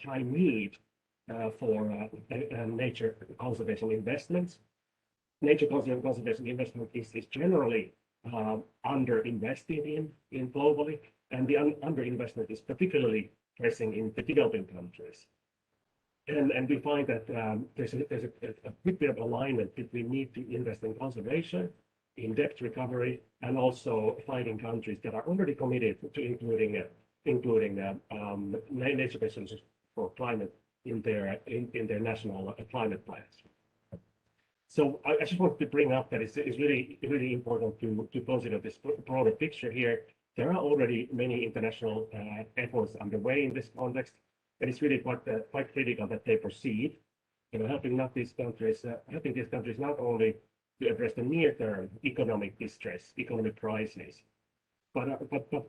high need for nature conservation investments. Nature conservation investment is generally underinvested in globally, and the underinvestment is particularly pressing in the developing countries. And we find that there's a big bit of alignment between need to invest in conservation, in debt recovery, and also finding countries that are already committed to including nature-based solutions for climate in their national climate plans. So I just wanted to bring up that it's really important to consider this broader picture here. There are already many international efforts underway in this context, and it's really quite critical that they proceed, helping these countries not only to address the near-term economic distress, economic crisis, but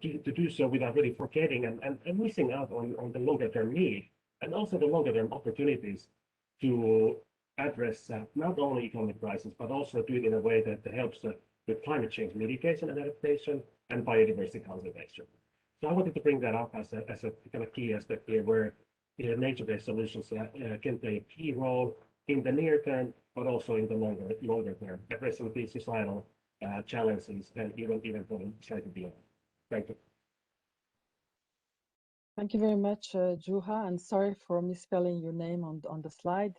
to do so without really forgetting and missing out on the longer-term need, and also the longer-term opportunities to address not only economic crisis, but also do it in a way that helps with climate change mitigation and adaptation and biodiversity conservation. So I wanted to bring that up as a kind of key aspect here, where nature-based solutions can play a key role in the near term, but also in the longer term, addressing these societal challenges and even going slightly beyond. Thank you. Thank you very much, Juha, and sorry for misspelling your name on the slide.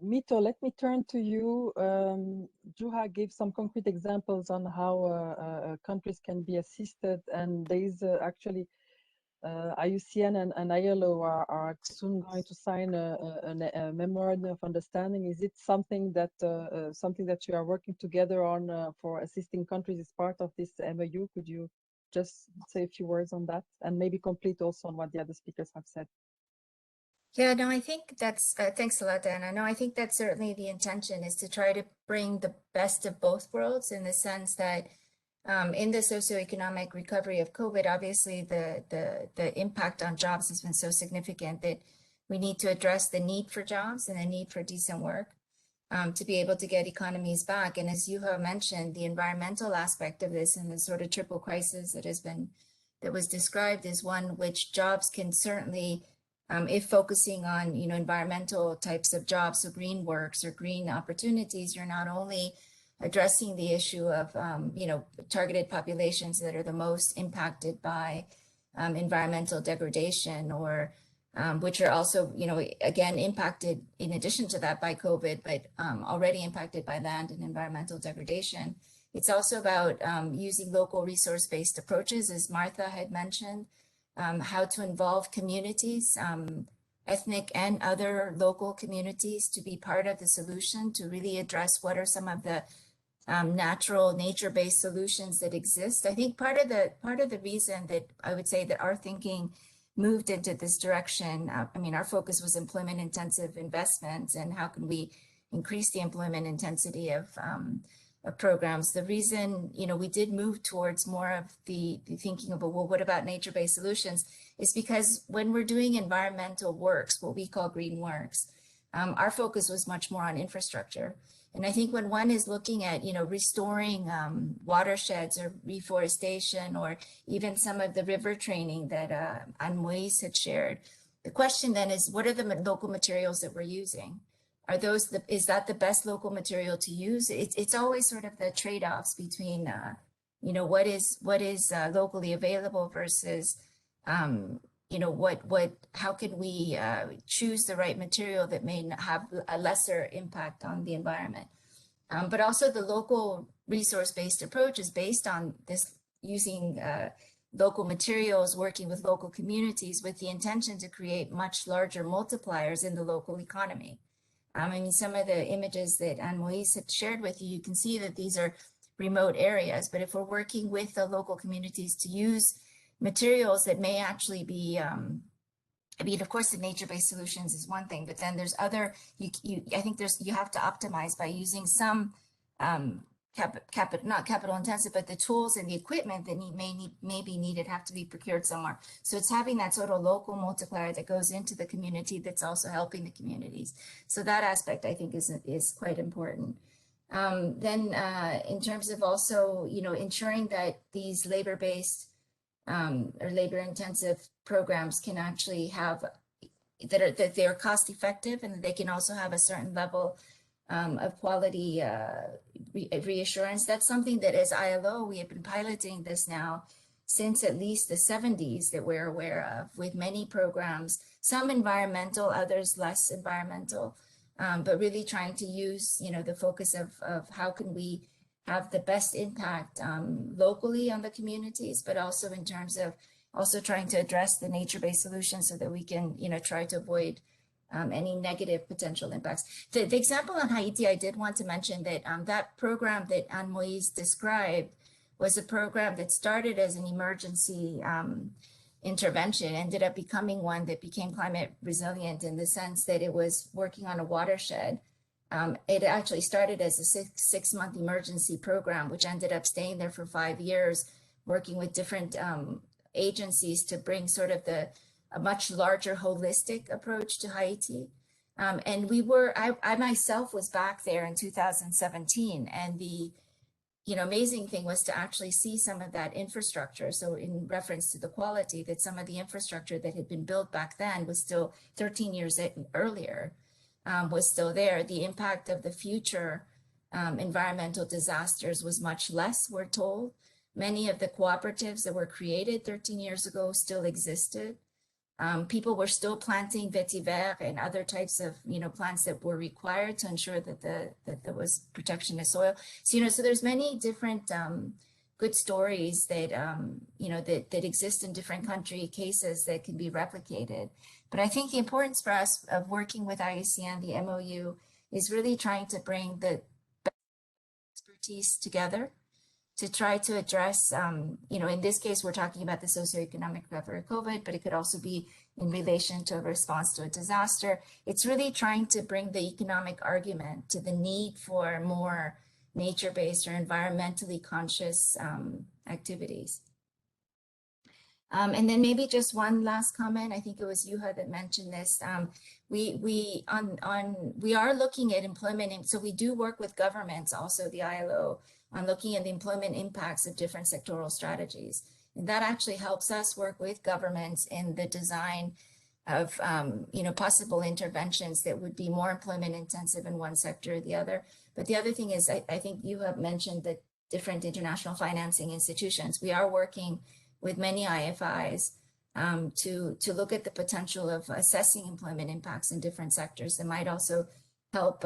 Mito, let me turn to you. Juha gave some concrete examples on how countries can be assisted, and there is actually IUCN and ILO are soon going to sign a memorandum of understanding. Is it something that you are working together on for assisting countries as part of this MOU? Could you just say a few words on that, and maybe complete also on what the other speakers have said? Yeah, no, I think that's, thanks a lot, Diana. No, I think that's certainly the intention, is to try to bring the best of both worlds, in the sense that in the socioeconomic recovery of COVID, obviously the impact on jobs has been so significant that we need to address the need for jobs and the need for decent work to be able to get economies back. And as you have mentioned, the environmental aspect of this and the sort of triple crisis that was described is one which jobs can certainly, if focusing on environmental types of jobs, so green works or green opportunities, you're not only addressing the issue of targeted populations that are the most impacted by environmental degradation, or which are also again impacted in addition to that by COVID, but already impacted by land and environmental degradation. It's also about using local resource-based approaches, as Martha had mentioned. How to involve communities, ethnic and other local communities, to be part of the solution, to really address what are some of the nature-based solutions that exist. I think part of the reason that I would say that our thinking moved into this direction, our focus was employment-intensive investments, and how can we increase the employment intensity of programs. The reason we did move towards more of the thinking of, well, what about nature-based solutions, is because when we're doing environmental works, what we call green works, our focus was much more on infrastructure. And I think when one is looking at restoring watersheds or reforestation, or even some of the river training that Anne-Moise had shared, the question then is, what are the local materials that we're using? Is that the best local material to use? It's always sort of the trade-offs between, what is locally available versus, how can we choose the right material that may have a lesser impact on the environment? But also the local resource-based approach is based on this, using local materials, working with local communities with the intention to create much larger multipliers in the local economy. Some of the images that Anne-Moise had shared with you, you can see that these are remote areas, but if we're working with the local communities to use materials that may actually be, of course, the nature-based solutions is one thing, but then there's other, I think you have to optimize by using some not capital intensive, but the tools and the equipment that may be needed have to be procured somewhere. So it's having that sort of local multiplier that goes into the community that's also helping the communities. So that aspect I think is quite important. Then in terms of also, ensuring that these labor-based or labor-intensive programs can actually have that they're cost effective and that they can also have a certain level of quality reassurance. That's something that as ILO, we have been piloting this now since at least the 70s that we're aware of, with many programs, some environmental, others less environmental, but really trying to use, the focus of how can we have the best impact locally on the communities, but also in terms of also trying to address the nature-based solutions so that we can, try to avoid any negative potential impacts. The example on Haiti, I did want to mention that that program that Anne-Moise described was a program that started as an emergency intervention, ended up becoming one that became climate resilient in the sense that it was working on a watershed. It actually started as a six-month emergency program, which ended up staying there for 5 years, working with different agencies to bring sort of a much larger holistic approach to Haiti. And I myself was back there in 2017, and the amazing thing was to actually see some of that infrastructure. So in reference to the quality, that some of the infrastructure that had been built back then was still 13 years earlier, was still there. The impact of the future environmental disasters was much less, we're told. Many of the cooperatives that were created 13 years ago still existed. People were still planting vetiver and other types of plants that were required to ensure that there was protection of soil. So so there's many different good stories that that exist in different country cases that can be replicated. But I think the importance for us of working with IUCN, the MOU, is really trying to bring the expertise together to try to address, in this case, we're talking about the socioeconomic recovery of COVID, but it could also be in relation to a response to a disaster. It's really trying to bring the economic argument to the need for more nature-based or environmentally conscious activities. And then maybe just one last comment. I think it was Yuha that mentioned this. We are looking at employment, so we do work with governments, also the ILO, on looking at the employment impacts of different sectoral strategies. And that actually helps us work with governments in the design of possible interventions that would be more employment intensive in one sector or the other. But the other thing is, I think you have mentioned the different international financing institutions. We are working with many IFIs to look at the potential of assessing employment impacts in different sectors that might also help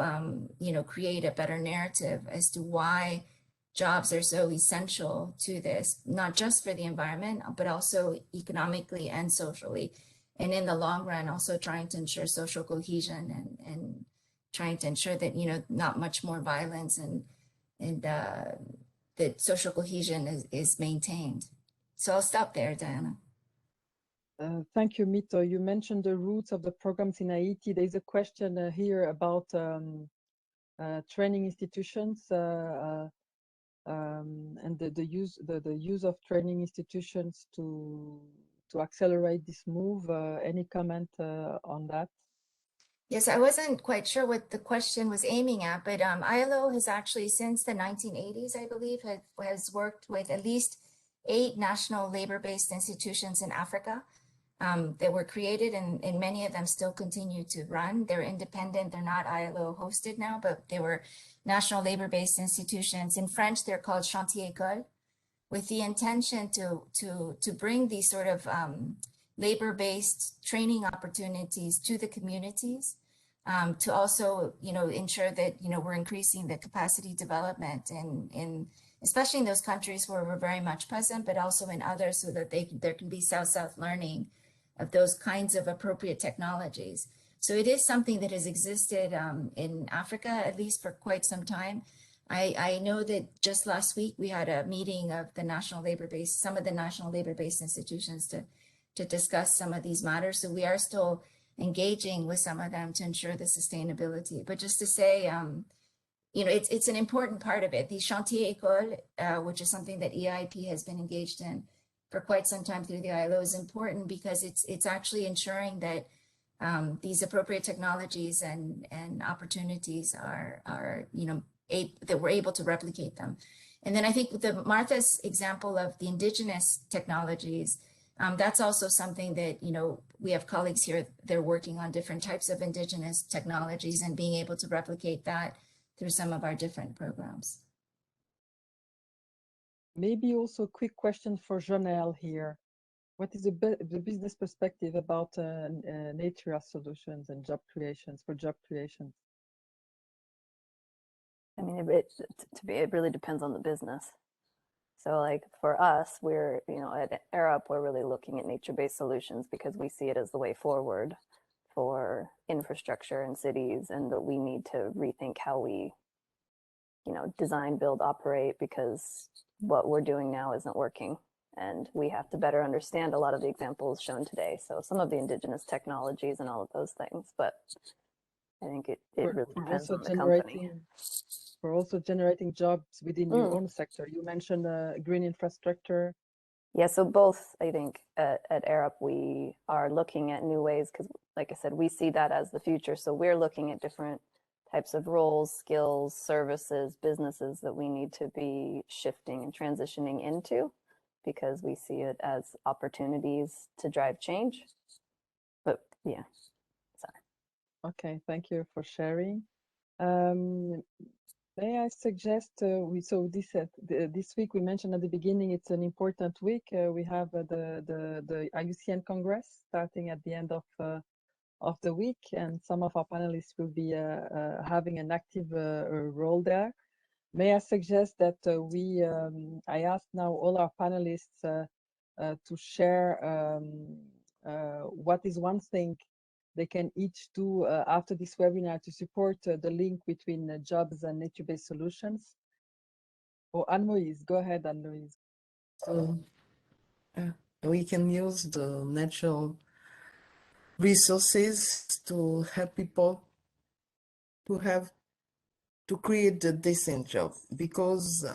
create a better narrative as to why jobs are so essential to this, not just for the environment, but also economically and socially. And in the long run, also trying to ensure social cohesion and trying to ensure that, not much more violence and that social cohesion is maintained. So I'll stop there, Diana. Thank you, Mito. You mentioned the roots of the programs in Haiti. There's a question here about training institutions and the use of training institutions to accelerate this move. Any comment on that? Yes, I wasn't quite sure what the question was aiming at, but ILO has actually, since the 1980s, I believe, has worked with at least 8 national labor-based institutions in Africa that were created, and many of them still continue to run. They're independent, they're not ILO hosted now, but they were national labor-based institutions. In French, they're called Chantier-École, with the intention to bring these sort of labor-based training opportunities to the communities, to also, ensure that, we're increasing the capacity development in especially in those countries where we're very much present, but also in others, so that there can be South-South learning of those kinds of appropriate technologies. So it is something that has existed in Africa, at least for quite some time. I know that just last week we had a meeting of the some of the national labor-based institutions to discuss some of these matters. So we are still engaging with some of them to ensure the sustainability. But just to say, you know, it's an important part of it. The Chantier École, which is something that EIP has been engaged in for quite some time through the ILO, is important because it's actually ensuring that these appropriate technologies and opportunities are you know, that we're able to replicate them. And then I think with the Martha's example of the indigenous technologies, that's also something that, you know, we have colleagues here, they're working on different types of indigenous technologies and being able to replicate that through some of our different programs. Maybe also a quick question for Janelle here. What is the business perspective about nature solutions and job creations for job creation? I mean, it really depends on the business. So like for us, we're, you know, at Arab, we're really looking at nature-based solutions because we see it as the way forward for infrastructure in cities, and that we need to rethink how we, you know, design, build, operate, because what we're doing now isn't working. And we have to better understand a lot of the examples shown today. So some of the indigenous technologies and all of those things, but I think it really depends on the company. We're also generating jobs within your own sector. You mentioned green infrastructure. Yeah, so both, I think, at Arab, we are looking at new ways because, like I said, we see that as the future. So we're looking at different types of roles, skills, services, businesses that we need to be shifting and transitioning into because we see it as opportunities to drive change. But yeah, sorry. Okay, thank you for sharing. May I suggest this week we mentioned at the beginning it's an important week. We have the IUCN Congress starting at the end of the week, and some of our panelists will be having an active role there. May I suggest that I ask now all our panelists to share what is one thing they can each do after this webinar to support the link between jobs and nature-based solutions. Oh, Anne-Louise, go ahead, Anne-Louise. So we can use the natural resources to help people to create a decent job, because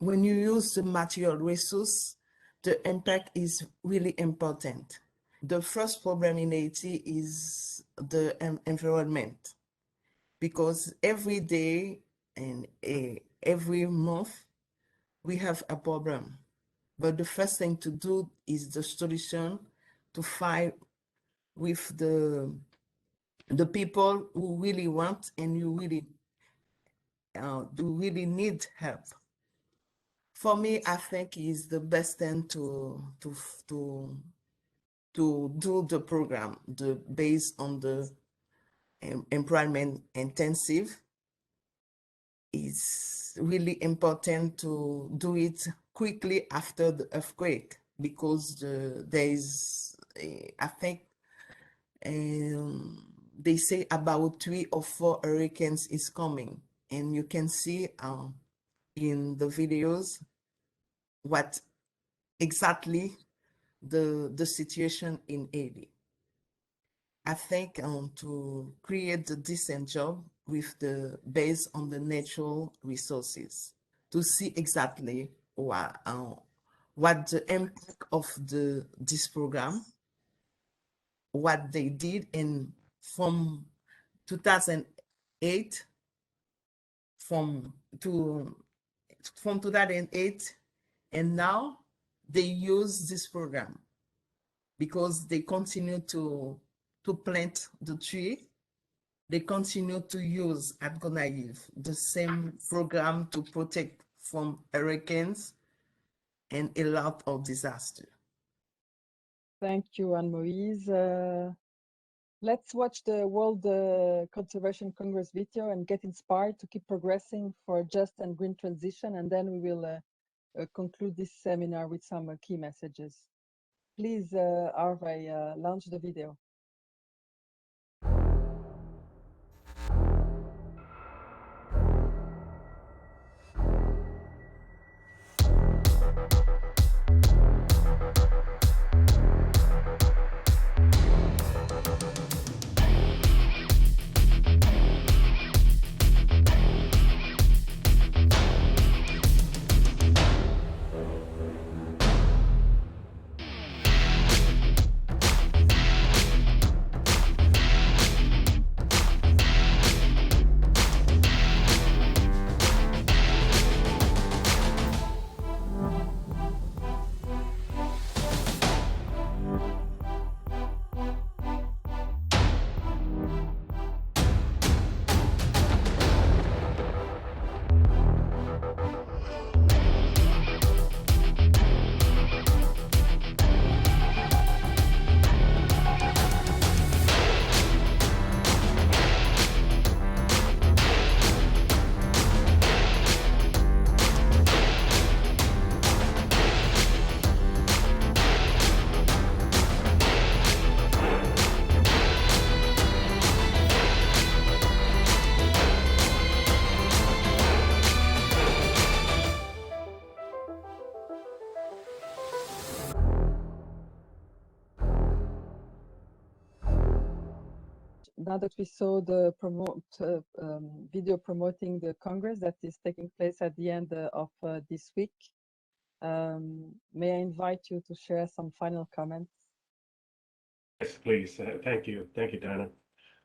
when you use the material resource, the impact is really important. The first problem in Haiti is the environment, because every day and every month we have a problem. But the first thing to do is the solution to fight with the people who really want and you really do really need help. For me, I think is the best thing to do the program, based on the employment intensive. It's really important to do it quickly after the earthquake, because there is, I think, they say about 3 or 4 hurricanes is coming, and you can see in the videos what exactly the situation in Haiti. I think to create a decent job based on the natural resources, to see exactly what the impact of this program, what they did, and from 2008 from 2008 and now they use this program because they continue to plant the tree. They continue to use at Gonaïve the same program to protect from hurricanes and a lot of disaster. Thank you, Anne-Louise. Let's watch the World Conservation Congress video and get inspired to keep progressing for a just and green transition, and then we will conclude this seminar with some key messages. Please, Arvai, launch the video. now that we saw the video promoting the Congress that is taking place at the end of this week, may I invite you to share some final comments? Yes, please. Thank you, Diana.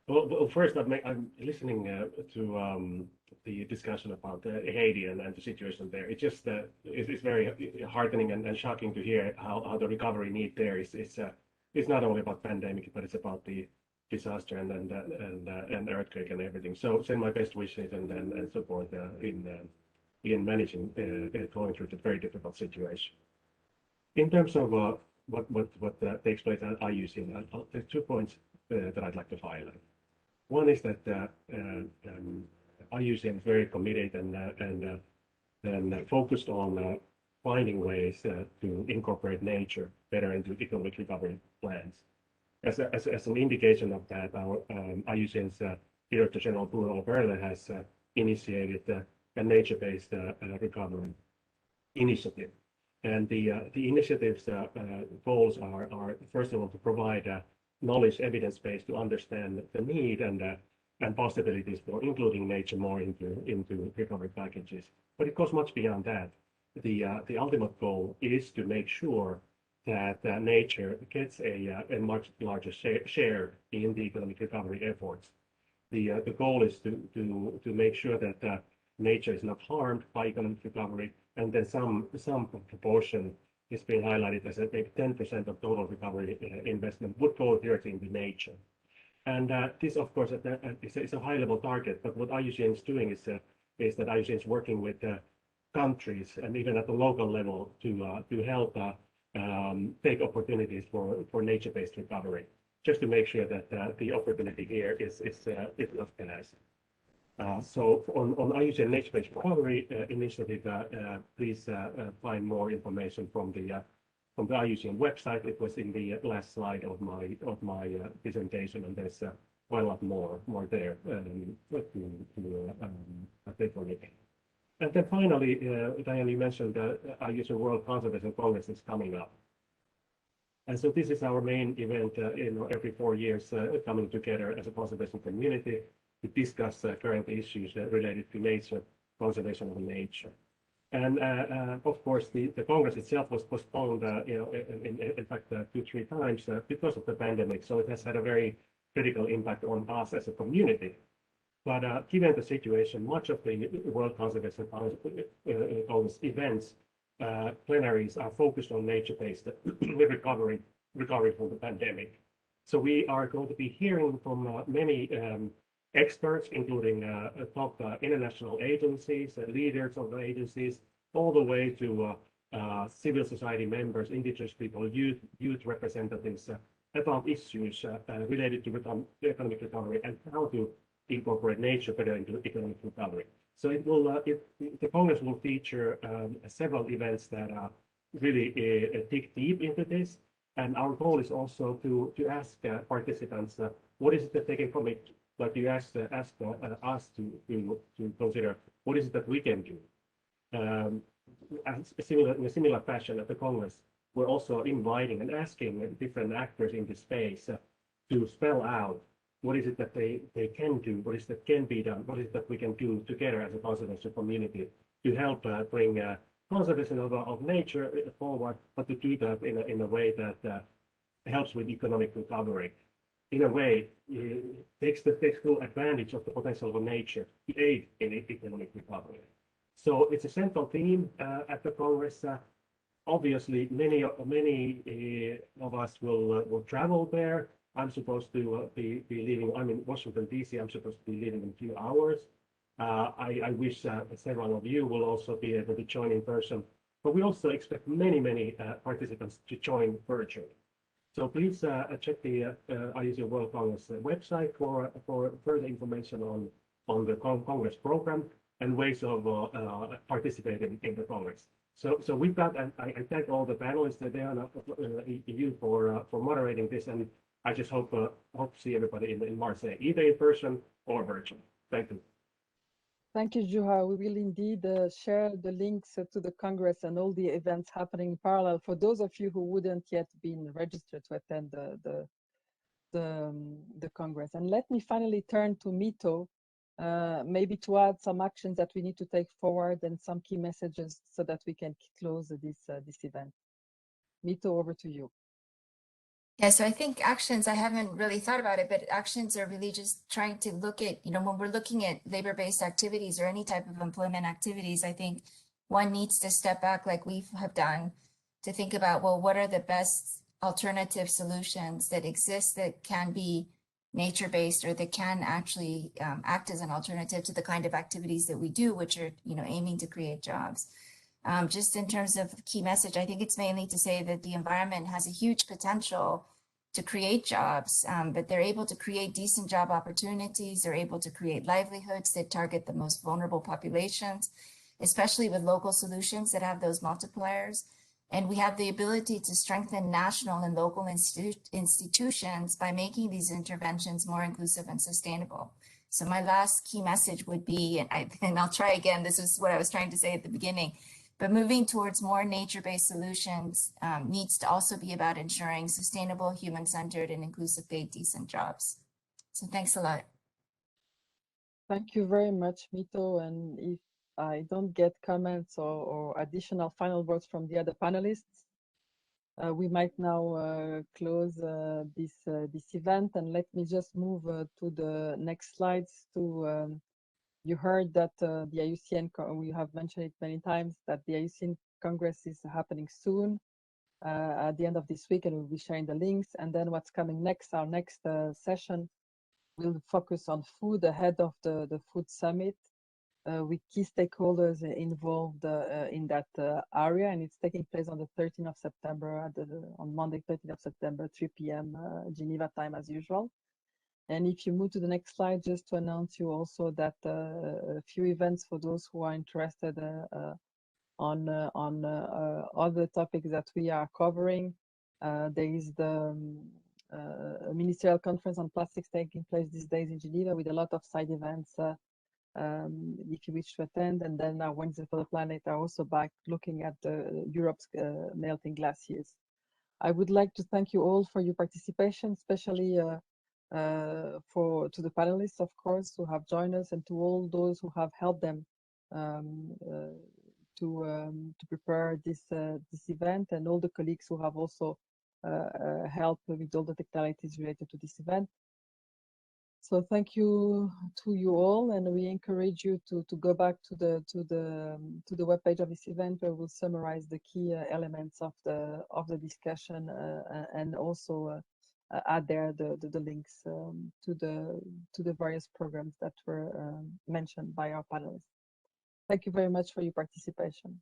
Well, first, I'm listening to the discussion about Haiti and the situation there. It just it's very heartening and shocking to hear how the recovery need there is not only about pandemic, but it's about the disaster and earthquake and everything. So send my best wishes and support in managing going through the very difficult situation. In terms of what takes place at IUCN, there's 2 points that I'd like to highlight. One is that IUCN is very committed and focused on finding ways to incorporate nature better into economic recovery plans. As an indication of that, our IUCN's Director General Bruno Perle has initiated a nature-based recovery initiative. And the initiative's goals are first of all to provide knowledge, evidence base to understand the need and possibilities for including nature more into recovery packages. But it goes much beyond that. The ultimate goal is to make sure that nature gets a much larger share in the economic recovery efforts. The goal is to make sure that nature is not harmed by economic recovery, and then some proportion is being highlighted as maybe 10% of total recovery investment would go directly into nature. And this, of course, is a high-level target. But what IUCN is doing is that IUCN is working with countries and even at the local level to help take opportunities for nature-based recovery, just to make sure that the opportunity here is not penalized. So on IUCN nature-based recovery initiative, please find more information from the IUCN website. It was in the last slide of my presentation, and there's quite a lot more there to take on it. And then finally, Diane, you mentioned that IUCN World Conservation Congress is coming up. And so this is our main event, every 4 years, coming together as a conservation community to discuss current issues related to nature, conservation of nature. And of course, the Congress itself was postponed, in fact, 2-3 times because of the pandemic. So it has had a very critical impact on us as a community. But given the situation, much of the World Conservation Congress events, plenaries are focused on nature-based recovery from the pandemic. So we are going to be hearing from many experts, including top international agencies, leaders of the agencies, all the way to civil society members, indigenous people, youth representatives, about issues related to economic recovery and how to incorporate nature better into economic recovery. So it will, the Congress will feature several events that really dig deep into this. And our goal is also to ask participants, what is it that they can from it? But you ask us to consider what is it that we can do. In a similar fashion at the Congress, we're also inviting and asking different actors in this space to spell out what is it that they can do, what is that can be done, what is it that we can do together as a conservation community to help bring conservation of nature forward, but to do that in a way that helps with economic recovery. In a way, takes full advantage of the potential of nature to aid in economic recovery. So it's a central theme at the Congress. Obviously, many of us will travel there. I'm supposed to be leaving. I'm in Washington, D.C. I'm supposed to be leaving in a few hours. I wish several of you will also be able to join in person. But we also expect many participants to join virtually. So please check the IUCN World Congress website for further information on the Congress program and ways of participating in the Congress. So with that, I thank all the panelists that they are you for moderating this, and I just hope to see everybody in Marseille, either in person or virtually. Thank you. Thank you, Juha. We will indeed share the links to the Congress and all the events happening in parallel for those of you who wouldn't yet been registered to attend the the Congress. And let me finally turn to Mito, maybe to add some actions that we need to take forward and some key messages so that we can close this event. Mito, over to you. Yeah, so I think actions, I haven't really thought about it, but actions are really just trying to look at, when we're looking at labor-based activities or any type of employment activities, I think one needs to step back like we have done to think about, well, what are the best alternative solutions that exist that can be nature-based or that can actually act as an alternative to the kind of activities that we do, which are, aiming to create jobs. Just in terms of key message, I think it's mainly to say that the environment has a huge potential to create jobs, but they're able to create decent job opportunities. They're able to create livelihoods that target the most vulnerable populations, especially with local solutions that have those multipliers. And we have the ability to strengthen national and local institutions by making these interventions more inclusive and sustainable. So my last key message would be, and I'll try again, this is what I was trying to say at the beginning, but moving towards more nature-based solutions needs to also be about ensuring sustainable, human-centered, and inclusive paid decent jobs. So thanks a lot. Thank you very much, Mito. And if I don't get comments or additional final words from the other panelists, we might now close this event. And let me just move to the next slides. You heard that the IUCN, we have mentioned it many times, that the IUCN Congress is happening soon at the end of this week, and we'll be sharing the links. And then what's coming next, our next session will focus on food ahead of the Food Summit with key stakeholders involved in that area. And it's taking place on the 13th of September, on Monday, 13th of September, 3 p.m. Geneva time as usual. And if you move to the next slide, just to announce you also that a few events for those who are interested on other topics that we are covering. There is the Ministerial Conference on Plastics taking place these days in Geneva with a lot of side events if you wish to attend. And then our Wednesday for the Planet are also back looking at Europe's melting glaciers. I would like to thank you all for your participation, especially to the panelists, of course, who have joined us, and to all those who have helped them to prepare this event, and all the colleagues who have also helped with all the technicalities related to this event. So thank you to you all, and we encourage you to go back to the webpage of this event, where we'll summarize the key elements of the discussion and also add there the links to the various programs that were mentioned by our panelists. Thank you very much for your participation.